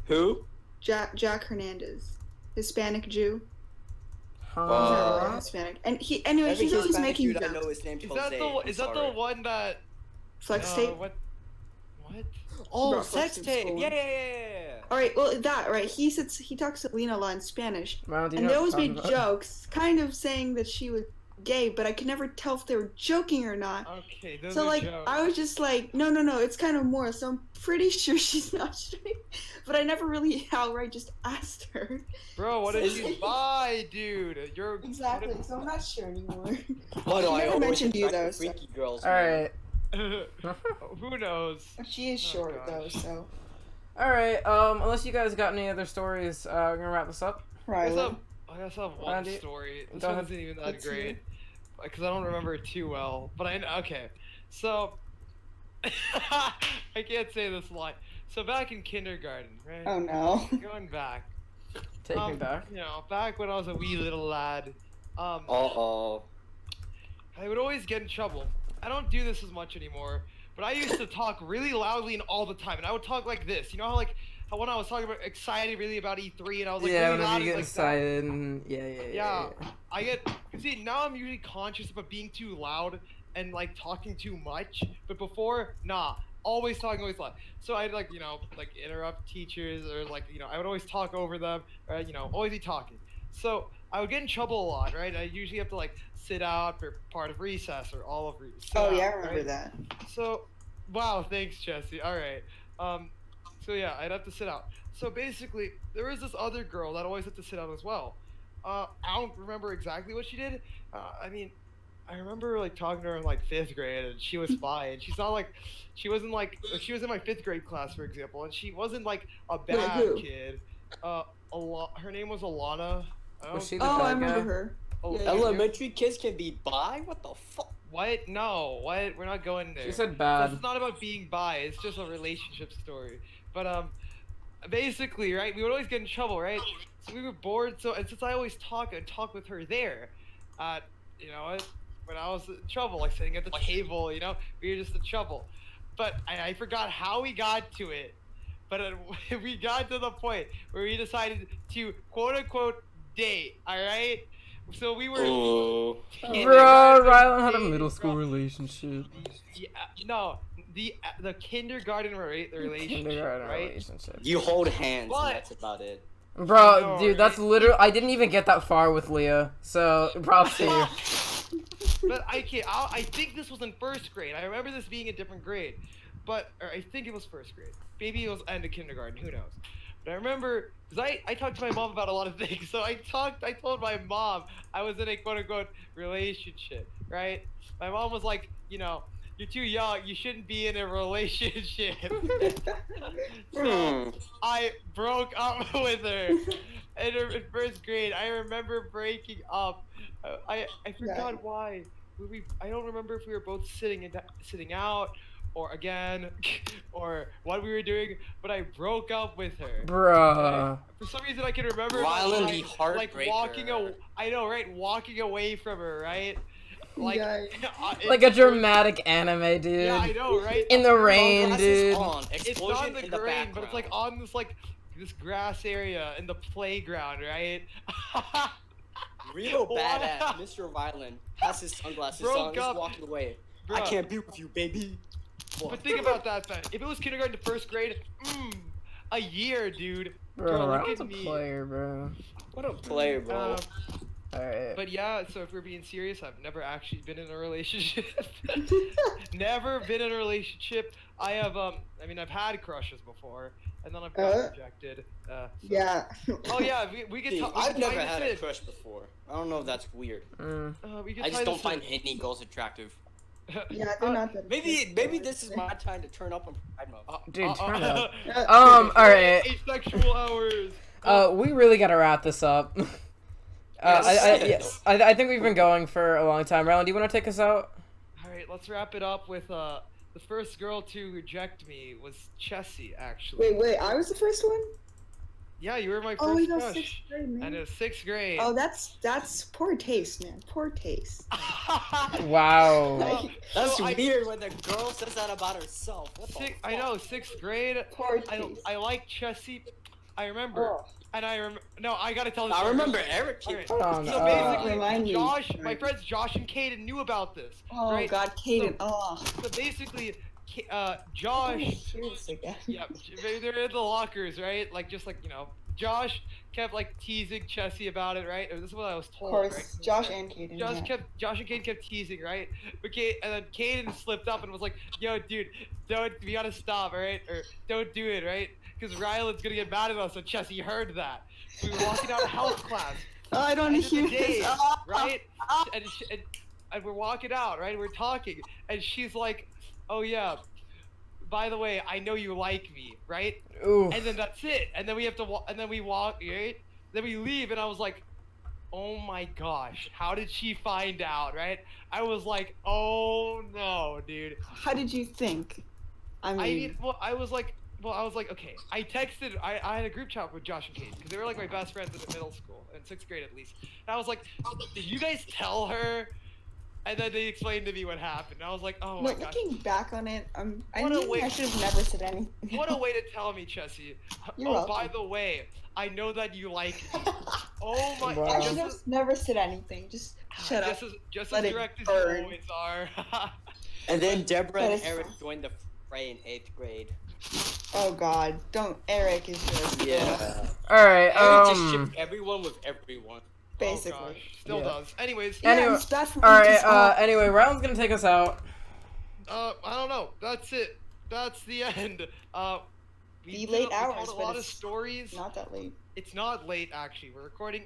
who? Jack Hernandez, Hispanic Jew. He's not Huh? really Hispanic, and anyway, Every he's always Hispanic making dude I jokes. know his name's Is Jose. that the I'm is that the sorry. one that Flex tape. What? Oh, Brought sex Flex in tape. school. Yeah. All right, well that right. He talks to Lena a lot in Spanish, Wow, do you and know they what always I'm made talking about? jokes, kind of saying that she was gay, but I could never tell if they were joking or not. Okay, those So are like, jokes. I was just like, no, it's kind of more. So I'm pretty sure she's not straight, but I never really outright just asked her. Bro, what did Is you it- buy, dude? You're Exactly. what So I'm not sure anymore. Why do She I never always mentioned you, attract though, so- freaky girls? All right. Who knows? But she is Oh, short though, gosh. so. All right. Unless you guys got any other stories, we're gonna wrap this up. I guess Rylan. I guess I have one Randy, story. This go one ahead. isn't even that Let's hear great because I don't remember it too well. But okay. So I can't say this line. So back in kindergarten, right? Oh no. Going back. Take me back. You know, back when I was a wee little lad, Uh-oh. I would always get in trouble. I don't do this as much anymore, but I used to talk really loudly and all the time, and I would talk like this. You know how when I was talking about excited really about E3, and I was like Yeah, really whenever loud you get like that. excited, and yeah. Yeah, I get. See, now I'm usually conscious about being too loud and like talking too much, but before, nah, always talking, always loud. So I'd like interrupt teachers or I would always talk over them, or always be talking. So I would get in trouble a lot, right? I usually have to like sit out for part of recess or all of recess. Oh yeah, I remember right? that. So, wow, thanks, Chessie. All right. So yeah, I'd have to sit out. So basically, there was this other girl that always had to sit out as well. I don't remember exactly what she did. I mean, I remember like talking to her in like 5th grade, and she was fine. She was in my 5th grade class, for example, and she wasn't like a bad who? kid. Her name was Alana. Was she the Oh, I bad remember guy? her. Oh, Yeah, Elementary kids can be bi? What the fuck? What? No. What? We're not going there. She said bad. It's not about being bi. It's just a relationship story. But basically, right? We would always get in trouble, right? So we were bored. So and since I always talk with her there, when I was in trouble, like sitting at the table, we were just in trouble. But I forgot how we got to it. But we got to the point where we decided to quote unquote date. All right. So we were. Ooh. Bro, Rylan had a middle school relationship. Yeah, no, the kindergarten relationship, Kindergarten right? relationship. You hold hands, What? and that's about it. Bro, know, dude, that's right? literally. I didn't even get that far with Leah, so props to you. But I think this was in 1st grade. I remember this being a different grade, or I think it was 1st grade. Maybe it was end of kindergarten. Who knows? But I remember because I talked to my mom about a lot of things. So I told my mom I was in a quote unquote relationship, right? My mom was like, you're too young. You shouldn't be in a relationship. So Hmm. I broke up with her in first grade. I remember breaking up. I forgot why. I don't remember if we were both sitting out or again or what we were doing, but I broke up with her. And Bruh. for some reason I can remember Rylan, the like walking heartbreaker. I know, right? Walking away from her, right? Like Yikes. Like a dramatic anime, dude. Yeah, I know, right? In the rain, Sunglasses dude. on, It's explosion not in the in the grain, but it's like background. on this grass area in the playground, right? Real Wow. badass, Mr. Rylan has his sunglasses Broke on, just up. walking away. I Bruh. can't be with you, baby. But think about that, man. If it was kindergarten to first grade, a year, dude. Bro, Girl, look Rylan's at a me. player, bro. What a player, bro. Alright. But yeah, so if we're being serious, I've never actually been in a relationship. Never been in a relationship. I have I mean I've had crushes before, and then I've gotten rejected. So. Yeah. Oh yeah, we could See, talk. I've never had a crush before. I don't know if that's weird. We could I just tie don't this find in. any girls attractive. Yeah, they're not that. Maybe this is my time to turn up on Pride Month. Dude, turn up. Alright. Alright. Asexual hours. We really gotta wrap this up. Yes. I think we've been going for a long time. Rylan, do you want to take us out? Alright, let's wrap it up with the first girl to reject me was Chessie, actually. Wait, I was the first one? Yeah, you were my Oh, first you know, crush. 6th grade, man. And it was 6th grade. Oh, that's poor taste, man. Poor taste. Wow. That's So weird when the girl says that about herself. What the I fuck? know, 6th grade. Poor taste. I like Chessie. I remember. Oh. And no, I gotta tell this I story. remember Eric. Alright. Hold on. So basically, Remind me. my friends Josh and Kaden knew about this. Oh right? God, Kaden. So basically, Josh. Yeah, they're in the lockers, right? Like just like Josh kept like teasing Chessie about it, right? This is what I was told. Of course, right? Josh and Kaden. Josh and Kaden kept teasing, right? Okay, and then Kaden slipped up and was like, "Yo, dude, we gotta stop, alright? Or don't do it, right? Because Rylan's gonna get mad at us." And Chessie heard that. So we were walking out of health class. Oh, I don't End of the hear day, this. right? And we're walking out, right? We're talking, and she's like, "Oh yeah, by the way, I know you like me, right?" Ooh. And then that's it. And then we have to and then we walk, right? Then we leave, and I was like, "Oh my gosh, how did she find out?" Right? I was like, "Oh no, dude." How did you think? I mean, I was like, okay. I texted. I had a group chat with Josh and Kate because they were like my best friends in middle school, in 6th grade at least. And I was like, "Did you guys tell her?" And then they explained to me what happened. And I was like, "Oh my gosh." looking back on it, I What a think way- I should have never said anything. What a way to tell me, Chessie. You're oh, welcome. by the way, I know that you like me. Oh my! Wow. I Just should have never said anything. Just shut up. Just Let as it direct as burn. you always are. And then Deborah That and is Eric fine. joined the fray in 8th grade. Oh God, don't. Eric is just Yeah. Alright, Eric just shipped everyone with everyone. basically. Oh gosh, still Yeah. does. Anyways, Yeah, Anyway- it's bad for Alright, anyway, Rylan's gonna take us out. I don't know. That's it. That's the end. The late hours, told a but lot of it's stories. not that late. It's not late actually. We're recording.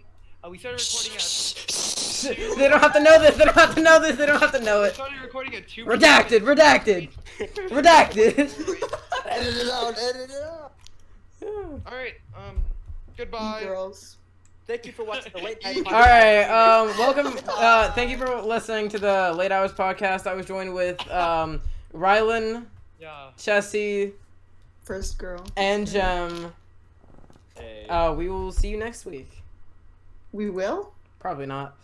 We started recording at. They don't have to know this. They don't have to know this. They don't have to know We it. started recording at 2. Redacted. Redacted. Redacted. Edit it out, edit it out. All right. You Goodbye. girls. Thank you for watching the late night All podcast. All right. Welcome. Thank you for listening to the Late Hours podcast. I was joined with Rylan, Yeah. Chessie, First girl. and Jem. Hey. We will see you next week. We will. Probably not.